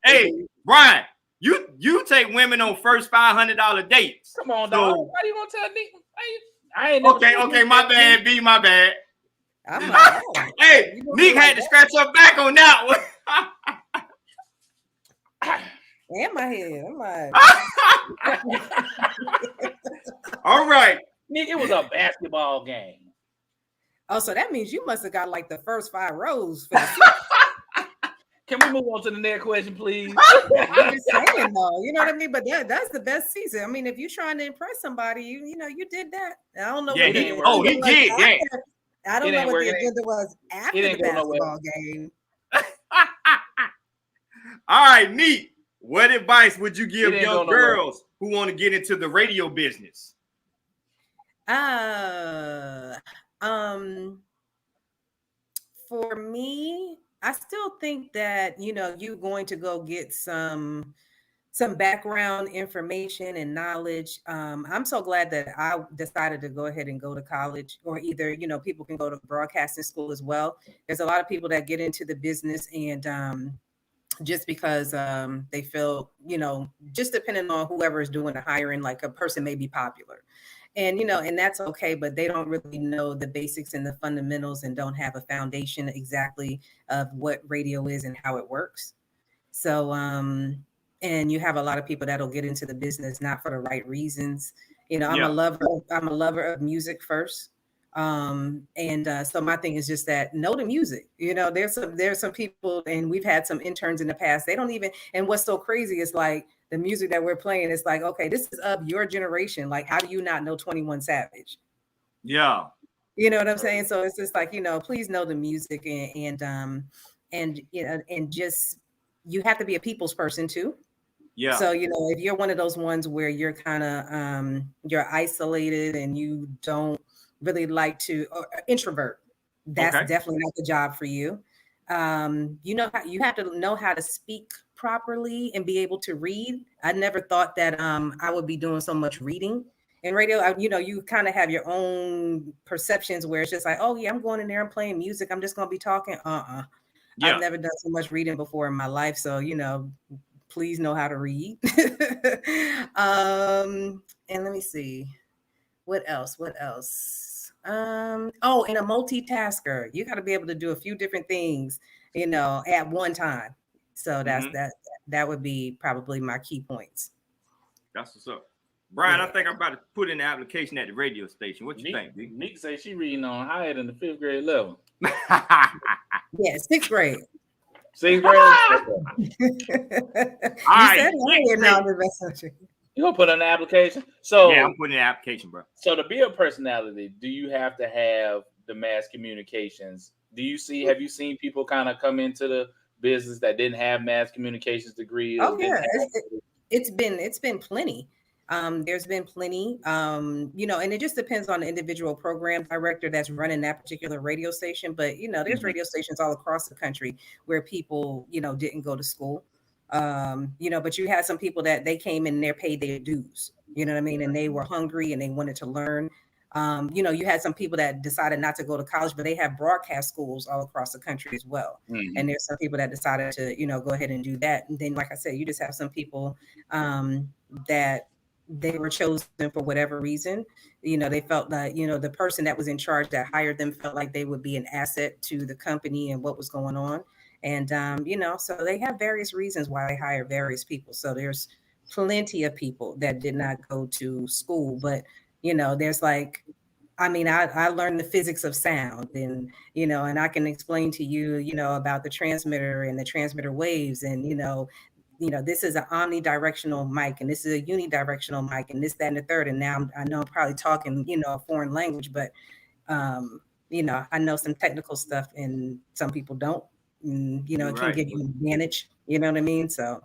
Hey, Brian, you take women on first $500 dates. Come on, dog. Why you gonna tell me? I ain't okay. My bad. B, my bad. Like, hey, Neek had to scratch her back on that one. In my head. I'm like, all right. Nick, it was a basketball game. Oh, so that means you must have got like the first 5 rows. For Can we move on to the next question, please? I'm just saying, though. You know what I mean? But that's the best season. I mean, if you're trying to impress somebody, you did that. I don't know. Yeah, what he did. Yeah. I don't know what the agenda was after the basketball game. All right, Neek. What advice would you give young girls who want to get into the radio business? for me, I still think that, you're going to go get some background information and knowledge. I'm so glad that I decided to go ahead and go to college, or either, people can go to broadcasting school as well. There's a lot of people that get into the business and just because they feel, just depending on whoever is doing the hiring, like a person may be popular. And, and that's okay, but they don't really know the basics and the fundamentals and don't have a foundation exactly of what radio is and how it works. So, and you have a lot of people that'll get into the business not for the right reasons. I'm a lover of music first. And so my thing is just that know the music. There's some people, and we've had some interns in the past. They don't even, and what's so crazy is like the music that we're playing is like, okay, this is of your generation. Like, how do you not know 21 Savage? Yeah. You know what I'm saying? So it's just like, please know the music and just, you have to be a people's person too. Yeah. So, if you're one of those ones where you're kind of, you're isolated and you don't really like to, or introvert, that's definitely not the job for you. You have to know how to speak properly and be able to read. I never thought that I would be doing so much reading in radio. You kind of have your own perceptions where it's just like, oh yeah, I'm going in there, I'm playing music, I'm just going to be talking. Yeah. I've never done so much reading before in my life. So, please know how to read. And let me see. What else? And a multitasker. You got to be able to do a few different things, at one time. So that's that would be probably my key points. That's what's up. Brian, I think I'm about to put in the application at the radio station. What you think, B? NEEK say she reading on higher than the 5th grade level. Yeah, 6th grade. 6th grade. You gonna put in an application? So yeah, I'm putting in an application, bro. So to be a personality, do you have to have the mass communications? Have you seen people kind of come into the business that didn't have mass communications degrees? Oh yeah, it's been plenty. There's been plenty, and it just depends on the individual program director that's running that particular radio station. But, there's radio stations all across the country where people, didn't go to school. But you had some people that they came in and they paid their dues, you know what I mean? And they were hungry and they wanted to learn. You had some people that decided not to go to college, but they have broadcast schools all across the country as well. Mm-hmm. And there's some people that decided to, go ahead and do that. And then, like I said, you just have some people that they were chosen for whatever reason. They felt that, the person that was in charge that hired them felt like they would be an asset to the company and what was going on. And, so they have various reasons why they hire various people. So there's plenty of people that did not go to school, but, there's like, I learned the physics of sound and, and I can explain to you, about the transmitter and the transmitter waves and, this is an omnidirectional mic and this is a unidirectional mic and this, that, and the third. And now I know I'm probably talking, a foreign language, but, I know some technical stuff and some people don't. And, it can give you an advantage. You know what I mean? So,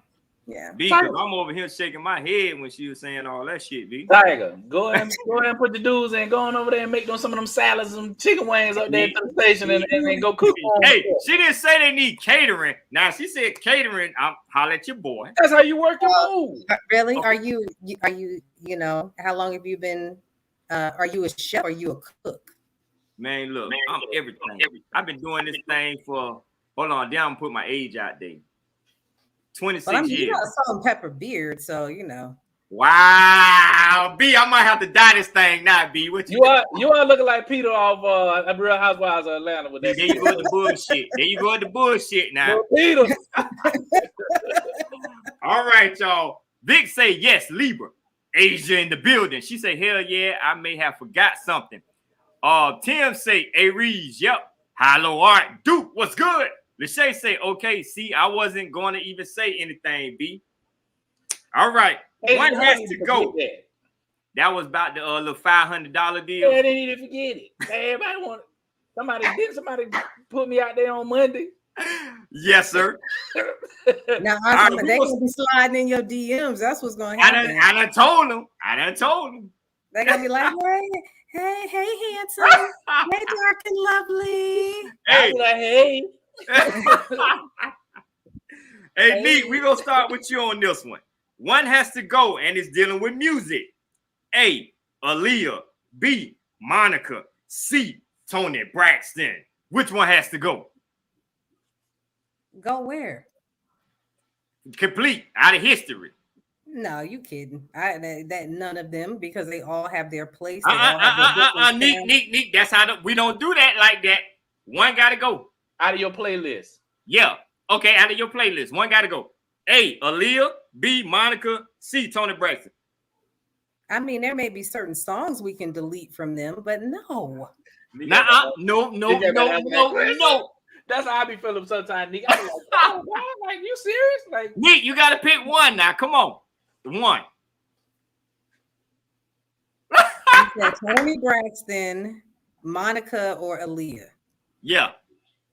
yeah. B, because I'm over here shaking my head when she was saying all that shit, B. Tiger, go ahead and put the dudes in. Go on over there and make them some of them salads, some chicken wings up there at the station and go cook them. Hey, she didn't say they need catering. Now, she said catering. I'll holler at your boy. That's how you work your move. Really? Okay. Are you, how long have you been, are you a chef or are you a cook? Man, look, I'm everything. I've been doing this thing for, hold on, down, put my age out there. 26 years. You got a salt and pepper beard, so Wow, B, I might have to dye this thing now, B. What you are looking like Peter off Real Housewives of Atlanta with that. There you go with the bullshit. There you go with the bullshit now. Peter. All right, y'all. Vic say yes, Libra. Asia in the building. She say, hell yeah, I may have forgot something. Tim say, Aries, yep. Hello, Art. Duke, what's good? Lachey say, okay, see, I wasn't going to even say anything, B. All right. Hey, one has to go. That was about the little $500 deal. Yeah, they need to forget it. Everybody want it. Somebody put me out there on Monday. Yes, sir. Now, they're going to be sliding in your DMs. That's what's going to happen. I done told them. They're gonna be like, hey, handsome, hey, dark and lovely. Hey, like, hey. Hey, Neek, we're gonna start with you on this one. One has to go, and it's dealing with music. A, Aaliyah. B, Monica. C, Tony Braxton. Which one has to go? Go where? Complete, out of history. No, you kidding? That none of them, because they all have their place. Neek. That's how we don't do that like that. One gotta go. Out of your playlist. Yeah. Okay, out of your playlist. One gotta go. A, Aaliyah. B, Monica. C, Tony Braxton. I mean, there may be certain songs we can delete from them, but no. No. That's how I be feeling sometimes, Nick. I be like, oh, wow, like, you serious? Like, Nick, you gotta pick one now. Come on. One. You said Tony Braxton, Monica, or Aaliyah. Yeah.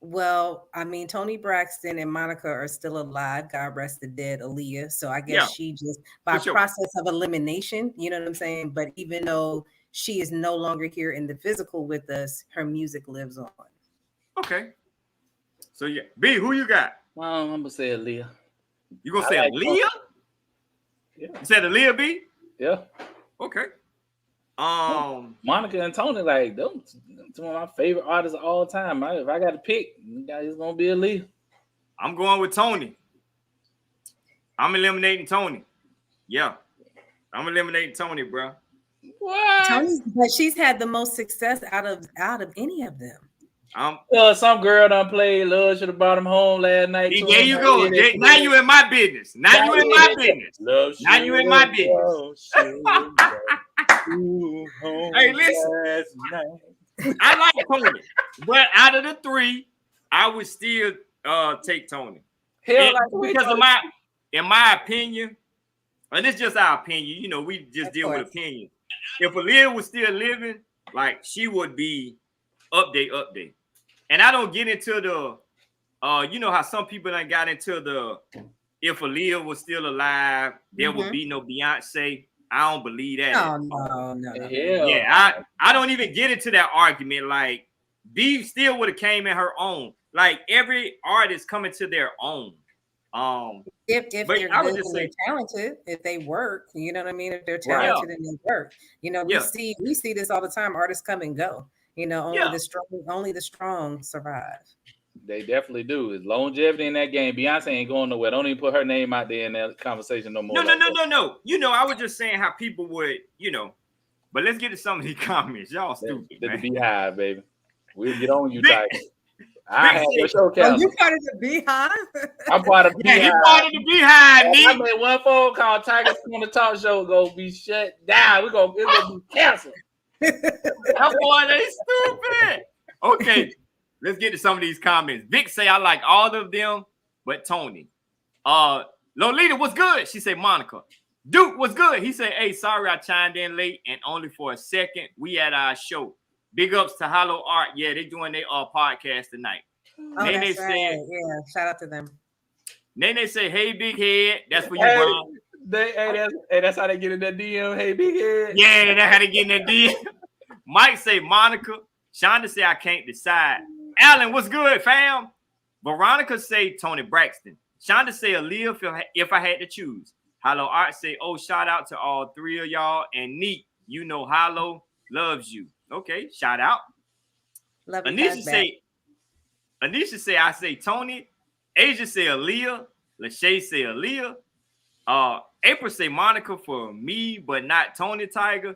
Well, I mean, Tony Braxton and Monica are still alive. God rest the dead Aaliyah. So I guess she just, by process of elimination, you know what I'm saying? But even though she is no longer here in the physical with us, her music lives on. Okay. So yeah, B, who you got? I'm gonna say Aaliyah. You gonna say Aaliyah? Yeah. You said Aaliyah, B? Yeah. Okay. Monica and Tony, like, them two of my favorite artists of all time. If I got to pick, it's gonna be Aaliyah. I'm going with Tony. I'm eliminating Tony. Yeah, I'm eliminating Tony, bro. What? Tony, but she's had the most success out of any of them. Some girl done played Love Should Have Brought Him Home last night. There you go. Now you in my business. Now you in my business. Now you in my business. Hey, listen. I like Tony, but out of the three, I would still take Tony. Because in my opinion, and it's just our opinion. You know, we just deal with opinion. If Aaliyah was still living, like, she would be update. And I don't get into the, you know how some people done got into the, if Aaliyah was still alive, there would be no Beyonce. I don't believe that. Oh, no. Yeah, I don't even get into that argument. Like, B still would have came in her own. Like, every artist coming to their own. If they're good and they're talented, if they work, you know what I mean? If they're talented and they work, you know, we see this all the time. Artists come and go. You know, only the strong survive. They definitely do. It's longevity in that game. Beyonce ain't going nowhere. Don't even put her name out there in that conversation no more. No. You know, I was just saying how people would, you know. But let's get to some of these comments. Y'all stupid. The Beehive, baby. We'll get on you, Tiger. I have your show count. You part of the Beehive? I'm part of the Beehive. He part of the Beehive, I made one phone call. Tiger's on the talk show gonna be shut down. It's gonna be canceled. That boy, they stupid. Okay, let's get to some of these comments. Vic say I like all of them, but Tony. Lolita, what's good? She say Monica. Duke, what's good? He said, hey, sorry I chimed in late and only for a second. We at our show. Big ups to Hollow Art. Yeah, they doing their podcast tonight. Oh, Nene that's right. Yeah, shout out to them. Nene say, hey, big head. That's for you, bro. That's how they get in that DM. Hey, big head. Yeah, that's how they get in that DM. Mike say Monica. Shonda say I can't decide. Alan, what's good, fam? Veronica say Tony Braxton. Shonda say Aaliyah if I had to choose. Hollow Art say, oh, shout out to all three of y'all. And Neek, you know Hollow loves you. Okay, shout out. Love Anisha say I say Tony. Asia say Aaliyah. Lachey say Aaliyah. April say Monica for me, but not Tony Tiger.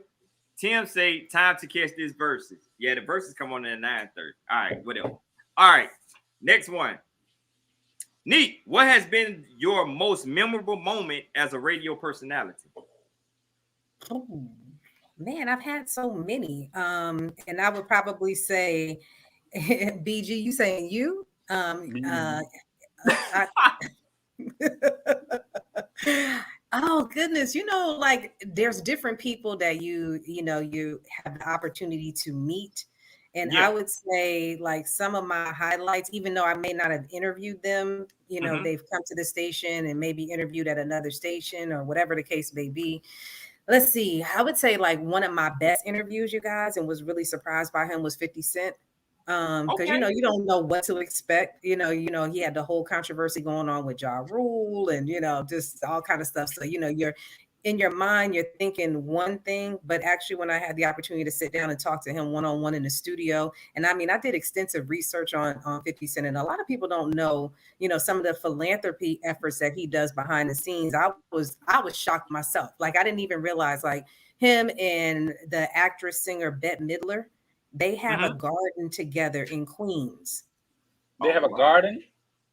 Tim say time to catch this verses. Yeah, the verses come on at 9:30. All right, whatever. All right, next one. Neek, what has been your most memorable moment as a radio personality? Oh, man, I've had so many. And I would probably say, BG, you saying you? Oh goodness, you know, like there's different people that you have the opportunity to meet. And I would say like some of my highlights, even though I may not have interviewed them, you know, they've come to the station and maybe interviewed at another station or whatever the case may be. let's see. I would say like one of my best interviews, you guys, and was really surprised by him was 50 Cent. Because Okay. you don't know what to expect. He had the whole controversy going on with Ja Rule and just all kind of stuff. So you're in your mind, you're thinking one thing, but actually when I had the opportunity to sit down and talk to him one-on-one in the studio, and I mean I did extensive research on 50 Cent, and a lot of people don't know, some of the philanthropy efforts that he does behind the scenes. I was shocked myself. Like I didn't even realize like him and the actress singer Bette Midler, they have a Mm-hmm. garden together in Queens. They Oh have a wow. garden.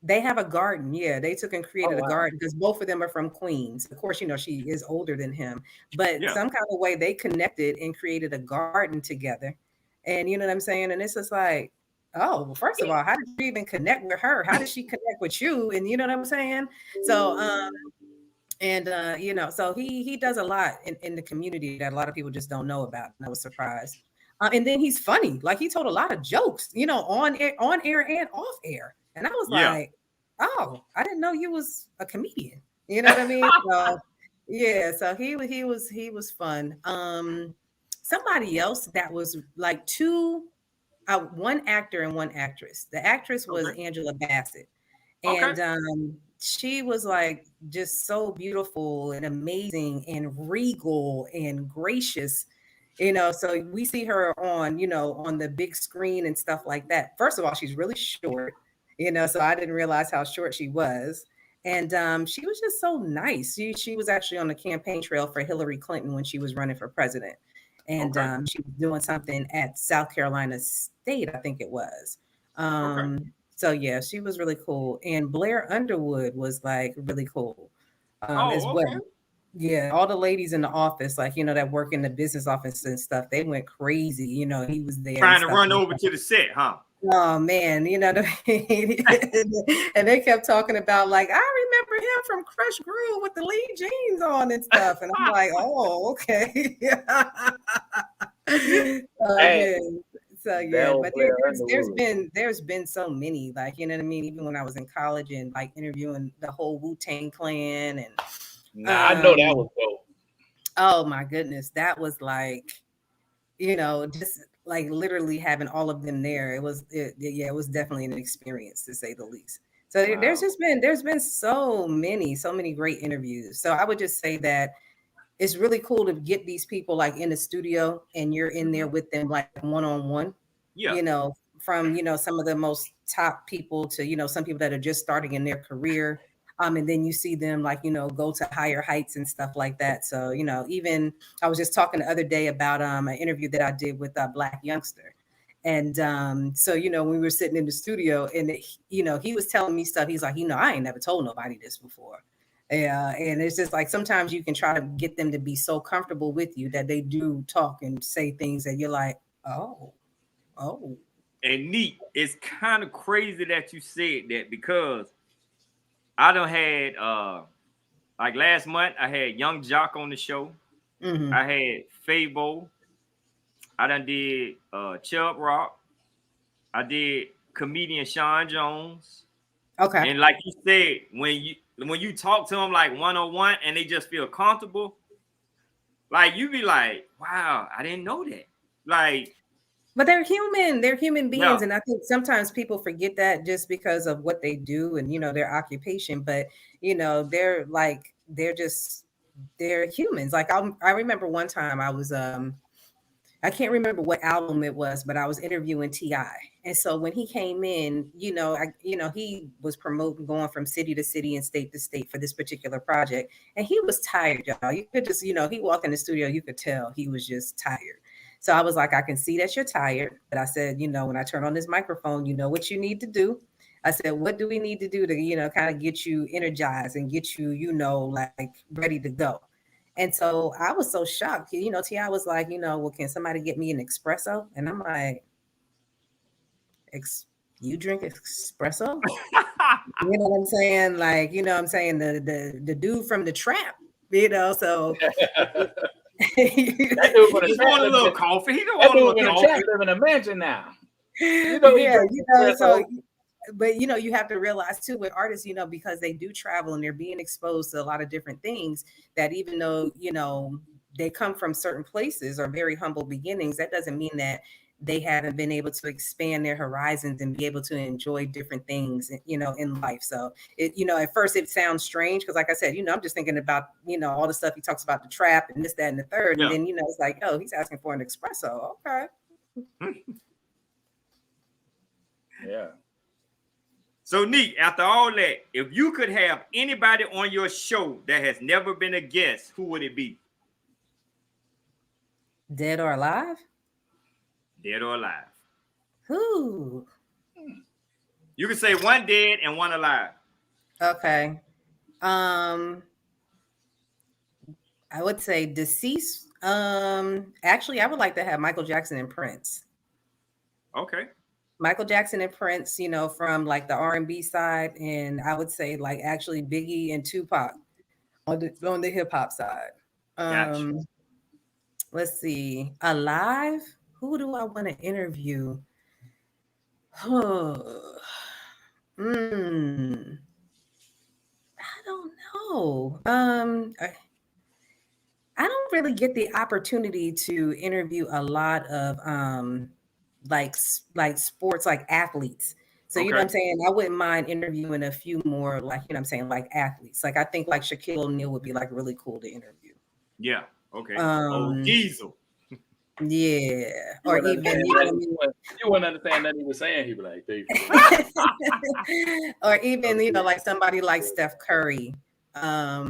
They have a garden. Yeah, they took and Oh created a wow. garden because both of them are from Queens. Of course, she is older than him, but Yeah. some kind of way they connected and created a garden together. And you know what I'm saying? And it's just like, oh, well, first of all, how did you even connect with her? How did she connect with you? And you know what I'm saying? So, and so he does a lot in the community that a lot of people just don't know about. And I was surprised. And then he's funny. Like he told a lot of jokes, on air and off air. And I was Yeah. like, oh, I didn't know you was a comedian. You know what I mean? So yeah, so he was fun. Somebody else that was like one actor and one actress. The actress was Okay. Angela Bassett, Okay. and she was like just so beautiful and amazing and regal and gracious. So we see her on the big screen and stuff like that. First of all, she's really short, so I didn't realize how short she was. And she was just so nice. She was actually on the campaign trail for Hillary Clinton when she was running for president. And Okay. she was doing something at South Carolina State, I think it was. Okay. So yeah, she was really cool. And Blair Underwood was like really cool as Oh, well. okay. Yeah, all the ladies in the office, like that work in the business office and stuff, they went crazy. He was there and Trying to stuff run like over that. to the set, huh? Oh man, and they kept talking about like I remember him from Crush Groove with the Lee jeans on and stuff, and I'm like, oh okay, Hey, yeah. So that yeah, old but Blair there's Underwood. been so many, like you know what I mean. Even when I was in college and like interviewing the whole Wu-Tang Clan and Nah, I know that was dope. oh my goodness, that was like just like literally having all of them there. Yeah, it was definitely an experience to say the least. So Wow. there's been so many great interviews. So I would just say that it's really cool to get these people like in the studio and you're in there Mhm. with them like one-on-one, Yeah. from some of the most top people to some people that are just starting in their career. And then you see them like go to higher heights and stuff like that. So even I was just talking the other day about an interview that I did with a Black youngster. And so when we were sitting in the studio and he was telling me stuff. He's like, I ain't never told nobody this before. Yeah, and it's just like sometimes you can try to get them to be so comfortable with you that they do talk and say things that you're like, oh, And neat. It's kind of crazy that you said that because I done had like last month I had Young Jock on the show. mm-hmm. I had Fabo. I done did Chubb Rock. I did comedian Sean Jones. Okay. And like you said, when you talk to them like 101 and they just feel comfortable, like you be like, wow, I didn't know that. Like, But they're human yeah, beings, and I think sometimes people forget that just because of what they do and their occupation. But they're humans. Like I remember one time I can't remember what album it was, but I was interviewing Ti, and so when he came in, he was promoting going from city to city and state to state for this particular project, and he was tired, y'all. You could just, he walked in the studio, you could tell he was just tired. So I was like, I can see that you're tired, but I said, when I turn on this microphone, you know what you need to do. I said, what do we need to do to, kind of get you energized and get you, like ready to go? And so I was so shocked. Ti was like, well, can somebody get me an espresso? And I'm like, you drink espresso? You know what I'm saying? Like, what I'm saying? The dude from the trap, so That dude from he the just trap want a live little in, coffee. He don't that want a dude little from the trap coffee. live in a mansion now. He yeah, drinks so espresso. but you have to realize too with artists, because they do travel and they're being exposed to a lot of different things that even though, they come from certain places or very humble beginnings, that doesn't mean that they haven't been able to expand their horizons and be able to enjoy different things, you know, in life. So it, you know, at first it sounds strange because, like I said, you know, I'm just thinking about, you know, all the stuff he talks about, the trap and this, that, and the third, and then, you know, it's like, oh, he's asking for an espresso. Okay. Yeah. So, Neek, after all that, if you could have anybody on your show that has never been a guest, who would it be? Dead or alive? Dead or alive. Who? You can say one dead and one alive. Okay. I would say deceased. Actually, I would like to have Michael Jackson and Prince. Okay. Michael Jackson and Prince, you know, from like the R&B side, and I would say like actually Biggie and Tupac on the hip hop side. Gotcha. Let's see, alive. Who do I want to interview? I don't know. I don't really get the opportunity to interview a lot of like sports, like athletes. So you know what I'm saying? I wouldn't mind interviewing a few more, like, you know what I'm saying, like athletes. Like I think like Shaquille O'Neal would be like really cool to interview. Yeah. Okay. Diesel. Yeah. Or even, you know what I mean? You wouldn't understand nothing he was saying. He'd be like, or even, you know, like somebody like Steph Curry. Yeah,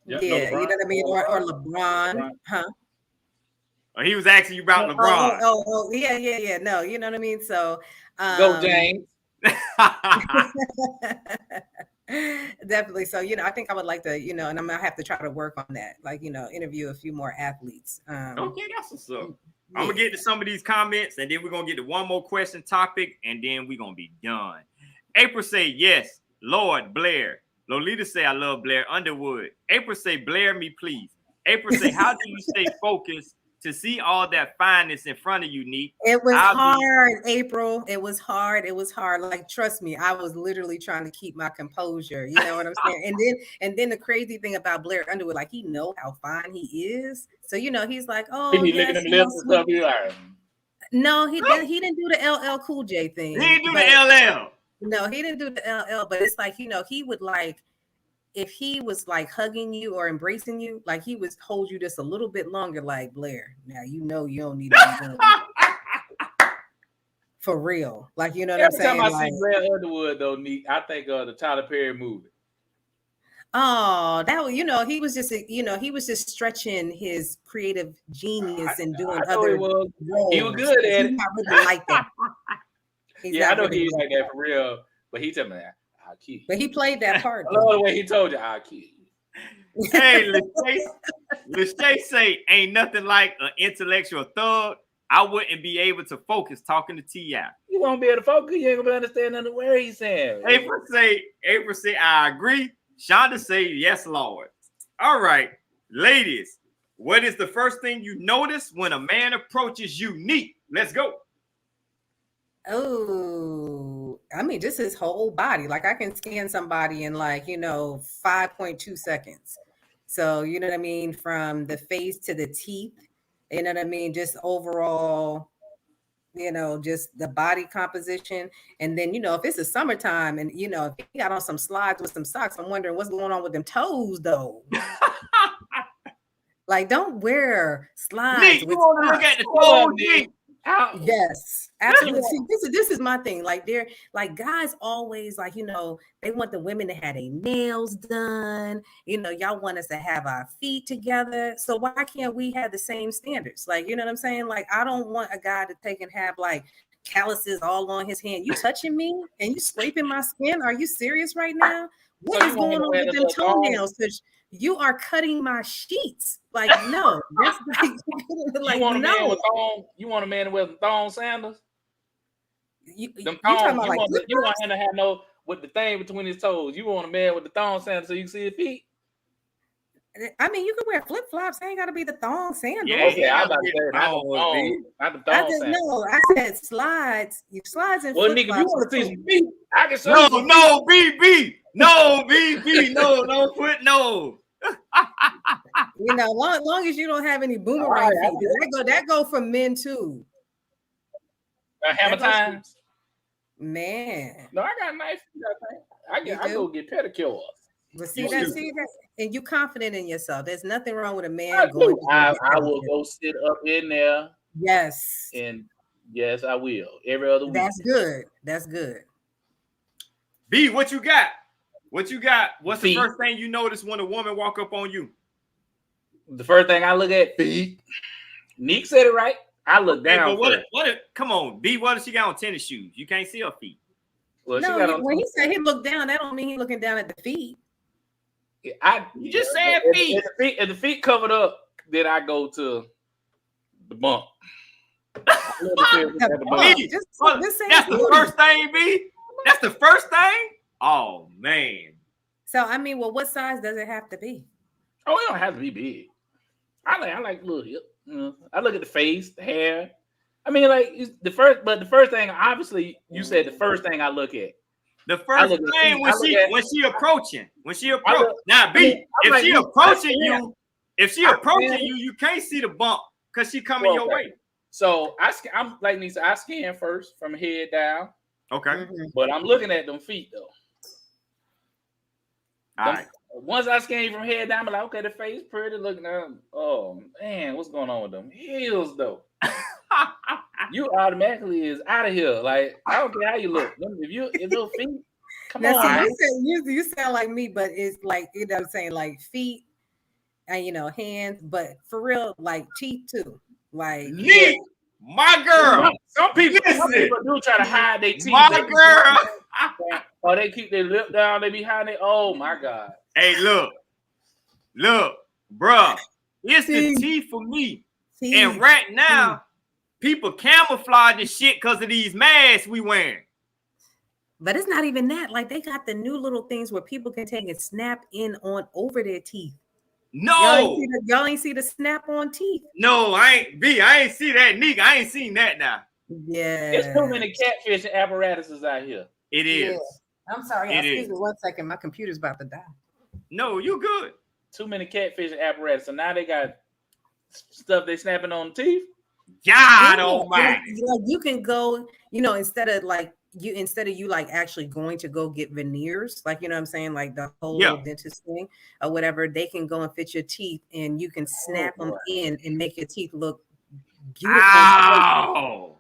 you know what I mean? Or LeBron. Huh? He was asking you about LeBron. Oh, yeah. No, you know what I mean? So go James. Definitely. So, you know, I think I would like to, you know, and I'm gonna have to try to work on that, like, you know, interview a few more athletes. Okay, that's what's up. Yeah. I'm gonna get to some of these comments, and then we're gonna get to one more question topic, and then we're gonna be done. April say yes, Lord Blair. Lolita say I love Blair Underwood. April say Blair me please. April say how do you stay focused to see all that fineness in front of you, Neek? It was hard, April. It was hard. It was hard. Like, trust me, I was literally trying to keep my composure. You know what I'm saying? And then the crazy thing about Blair Underwood, like, he know how fine he is. So, you know, he's like, oh, yes, no, he didn't do the LL Cool J thing. He didn't do the LL. No, he didn't do the LL. But it's like, you know, he would like, if he was like hugging you or embracing you, like he would hold you just a little bit longer, like, Blair, now you know you don't need to be doing that. For real. Like, you know what I'm saying? Every time I see Blair Underwood, though, Neek, I think of the Tyler Perry movie. Oh, that was, you know, he was just, you know, he was just stretching his creative genius and doing other roles. He was good at it. Not really like that. Yeah, I know he was like that for real, but he told me that. I'll kill you. But he played that part. I love the way he told you, I'll kill you. Hey, Lachey say, ain't nothing like an intellectual thug. I wouldn't be able to focus talking to T.I. You won't be able to focus. You ain't gonna be understanding the word he's saying. April say, I agree. Shonda say, yes, Lord. All right, ladies, what is the first thing you notice when a man approaches you? Neek, let's go. Oh, I mean, just his whole body. Like, I can scan somebody in, like, you know, 5.2 seconds. So, you know what I mean? From the face to the teeth, you know what I mean? Just overall, you know, just the body composition. And then, you know, if it's the summertime and, you know, if he got on some slides with some socks, I'm wondering what's going on with them toes, though. Like, don't wear slides. Neek, you want to look at the toes, Neek? Yes, absolutely. See, this is my thing. Like, they're like, guys always, like, you know, they want the women to have their nails done. You know, y'all want us to have our feet together. So why can't we have the same standards? Like, you know what I'm saying? Like, I don't want a guy to take and have like calluses all on his hand. You touching me and you scraping my skin? Are you serious right now? What is going on with them toenails? Because you are cutting my sheets. Like, no, that's like, you want a no. man with thong? You want a man with thong sandals? You want him to have no with the thing between his toes. You want a man with the thong sandals so you can see his feet? I mean, you can wear flip flops. Ain't got to be the thong sandals. Yeah, okay, I'm about to say not the thong sandals. No, I said slides. You slides and well, flip nigga, you want to see some feet? I can show you. No, BB. No, BB. No, foot. No. You know, long as you don't have any boomerang feet. That go for men too. Hammer times. Man. No, I got nice feet, I go get pedicures. But see that, and you confident in yourself. There's nothing wrong with a man going. I will go sit up in there. Yes. And yes, I will. Every other week. That's good. That's good. B, what you got? What you got? What's the first thing you notice when a woman walk up on you? The first thing I look at, feet. NEEK said it right. I look down. Come on, B, what does she got on tennis shoes? You can't see her feet. Well, no, when he said he looked down, that don't mean he looking down at the feet. You just said feet. If the feet covered up, then I go to the bump. That's the first thing, B. That's the first thing. Oh man. So I mean, well, what size does it have to be? Oh, it don't have to be big. I like little hip. I look at the face, the hair. I mean, like the first thing, obviously, you said the first thing I look at. The first thing when she approaching. Now, B, if she approaching you, you can't see the bump because she coming your way. So I'm like Nisa, I scan first from head down. Okay. But I'm looking at them feet though. All right. Once I scan from head down, I'm like, okay, the face pretty looking at them. Oh man, what's going on with them heels though? You automatically is out of here. Like, I don't care how you look. If your feet, come on. You sound like me, but it's like, you know what I'm saying, like feet and, you know, hands, but for real, like teeth too. Like, NEEK, my girl. Some people do try to hide their teeth. My girl. Or they keep their lip down, they behind it. Oh my God. Hey, look, bruh. It's the teeth for me. And right now, people camouflage this shit because of these masks we wearing. But it's not even that. Like, they got the new little things where people can take and snap in on over their teeth. No. Y'all ain't see the snap on teeth. No, I ain't see that. NEEK, I ain't seen that now. Yeah. There's too many catfish apparatuses out here. It is. Yeah. I'm sorry. Excuse me 1 second. My computer's about to die. No, you good. Too many catfish apparatus. So now they got stuff they snapping on the teeth. God almighty. Like you can go, you know, instead of you like actually going to go get veneers, like, you know what I'm saying, like the whole dentist thing or whatever, they can go and fit your teeth and you can snap them in and make your teeth look beautiful. Ow.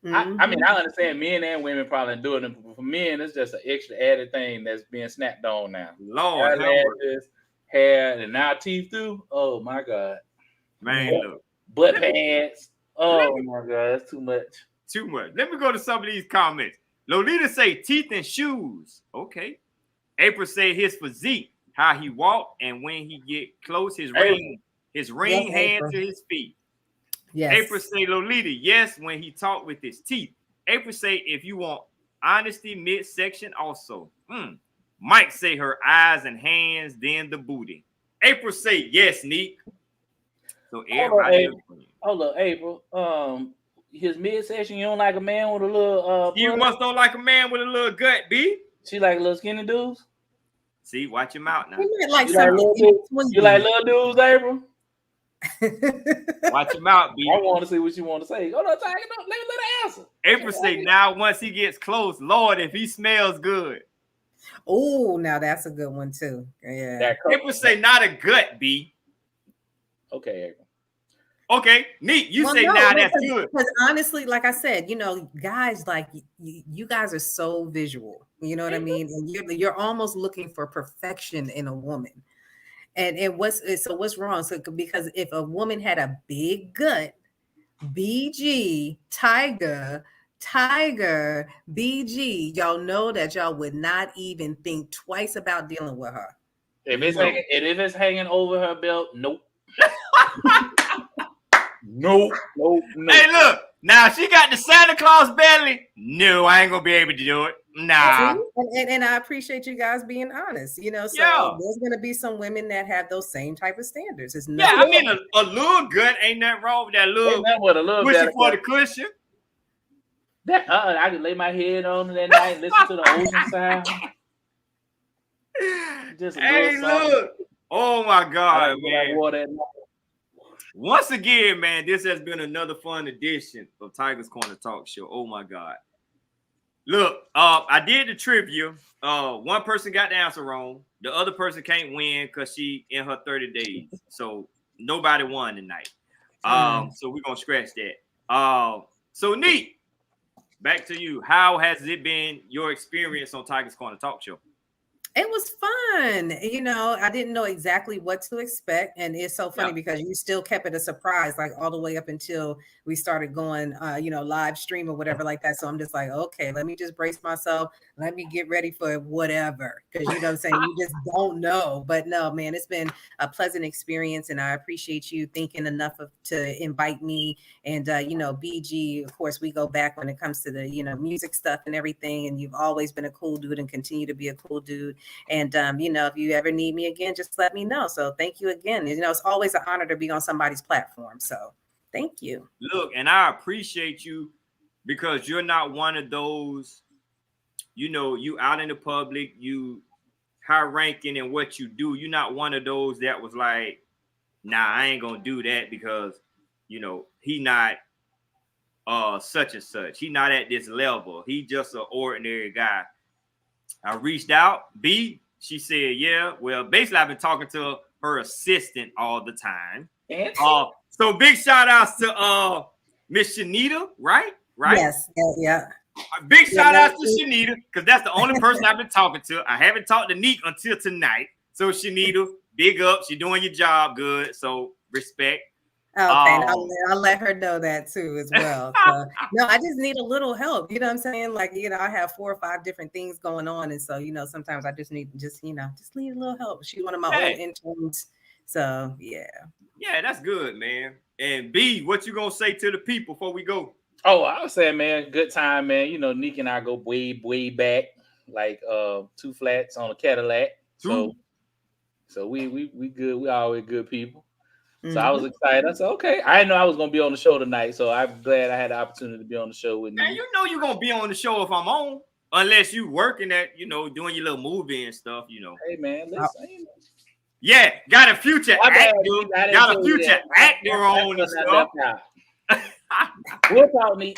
I mean, I understand men and women probably doing it, but for men, it's just an extra added thing that's being snapped on now. Lord, hair, and now teeth too. Oh my God, man, look. Butt pads. Oh my God, that's too much. Too much. Let me go to some of these comments. Lolita say teeth and shoes. Okay. April say his physique, how he walk, and when he get close, his ring hand to his feet. Yes. April say Lolita, yes, when he talk with his teeth. April say if you want honesty, midsection also. Mike say her eyes and hands, then the booty. April say yes, NEEK. So everybody. Hold up, April. His midsection, you don't like a man with a little you must don't like a man with a little gut, B. She like little skinny dudes. See, watch him out now. You like little dudes, April? Watch him out, B. I want to see what you want to say. Hold on, let her answer. April say now once he gets close, Lord, if he smells good. Oh, now that's a good one too. Yeah. April say not a gut, B. Okay, April. Okay, NEEK, say now that's good. Because honestly, like I said, you know, guys, like you guys are so visual. You know what I mean? And you're almost looking for perfection in a woman. And what's wrong? So because if a woman had a big gut, BG, Tiger, BG, y'all know that y'all would not even think twice about dealing with her. If it's hanging over her belt, nope. Nope. Hey, look. Now she got the Santa Claus belly. No, I ain't gonna be able to do it. Nah. And I appreciate you guys being honest. You know, so there's gonna be some women that have those same type of standards. It's I mean a little gut ain't nothing wrong with that little pushing for the cushion. That I can lay my head on that night, listen to the ocean sound. Just look. Oh my I God, like man. water at night. Once again, man, this has been another fun edition of Tiger's Corner Talk Show. Oh my God. Look, I did the trivia. One person got the answer wrong. The other person can't win because she in her 30 days. So nobody won tonight. So we're gonna scratch that. So NEEK, back to you. How has it been your experience on Tiger's Corner Talk Show? It was fun. You know, I didn't know exactly what to expect. And it's so funny because you still kept it a surprise, like all the way up until we started going, live stream or whatever like that. So I'm just like, okay, let me just brace myself. Let me get ready for whatever. Because, you know what I'm saying? You just don't know. But no, man, it's been a pleasant experience. And I appreciate you thinking enough to invite me. And, BG, of course, we go back when it comes to the, music stuff and everything. And you've always been a cool dude and continue to be a cool dude. And, if you ever need me again, just let me know. So thank you again. It's always an honor to be on somebody's platform. So thank you. Look, and I appreciate you because you're not one of those, you out in the public, you high ranking in what you do. You're not one of those that was like, nah, I ain't going to do that because, he not such and such. He not at this level. He just an ordinary guy. I reached out. B, she said, yeah. Well, basically, I've been talking to her assistant all the time. So big shout outs to Miss Shanita, right? Yes. Yeah. Big shout outs to Shanita, because that's the only person I've been talking to. I haven't talked to NEEK until tonight. So Shanita, big up. You're doing your job good. So respect. Okay, I'll let her know that too as well. So, no, I just need a little help. You know what I'm saying? Like, I have 4 or 5 different things going on. And so, sometimes I just need just need a little help. She's one of my old interns. So, yeah. Yeah, that's good, man. And B, what you going to say to the people before we go? Oh, I was saying, man, good time, man. NEEK and I go way, way back, like 2 flats on a Cadillac. So we good. We always good people. So I was excited. I said, okay. I didn't know I was going to be on the show tonight. So I'm glad I had the opportunity to be on the show with you. Man, you're going to be on the show if I'm on. Unless you working at, doing your little movie and stuff, Hey, man, listen. Yeah, got a future actor. Got a future actor on and stuff. We'll talk, NEEK.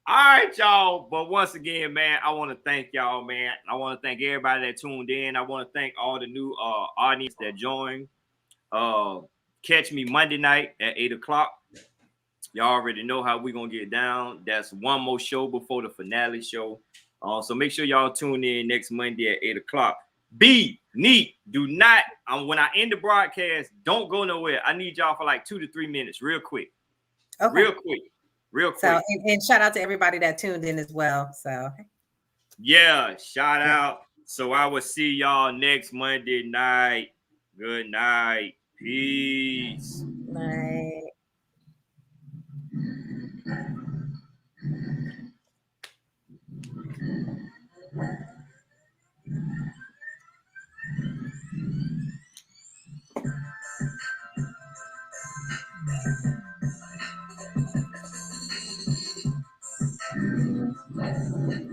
All right, y'all. But once again, man, I want to thank y'all, man. I want to thank everybody that tuned in. I want to thank all the new audience that joined. Catch me Monday night at 8:00. Y'all already know how we're going to get down. That's one more show before the finale show. So make sure y'all tune in next Monday at 8:00. B, NEEK, do not, when I end the broadcast, don't go nowhere. I need y'all for like 2 to 3 minutes, real quick. Okay. Real quick. So, and shout out to everybody that tuned in as well. So, yeah, shout out. So I will see y'all next Monday night. Good night. Peace. Night.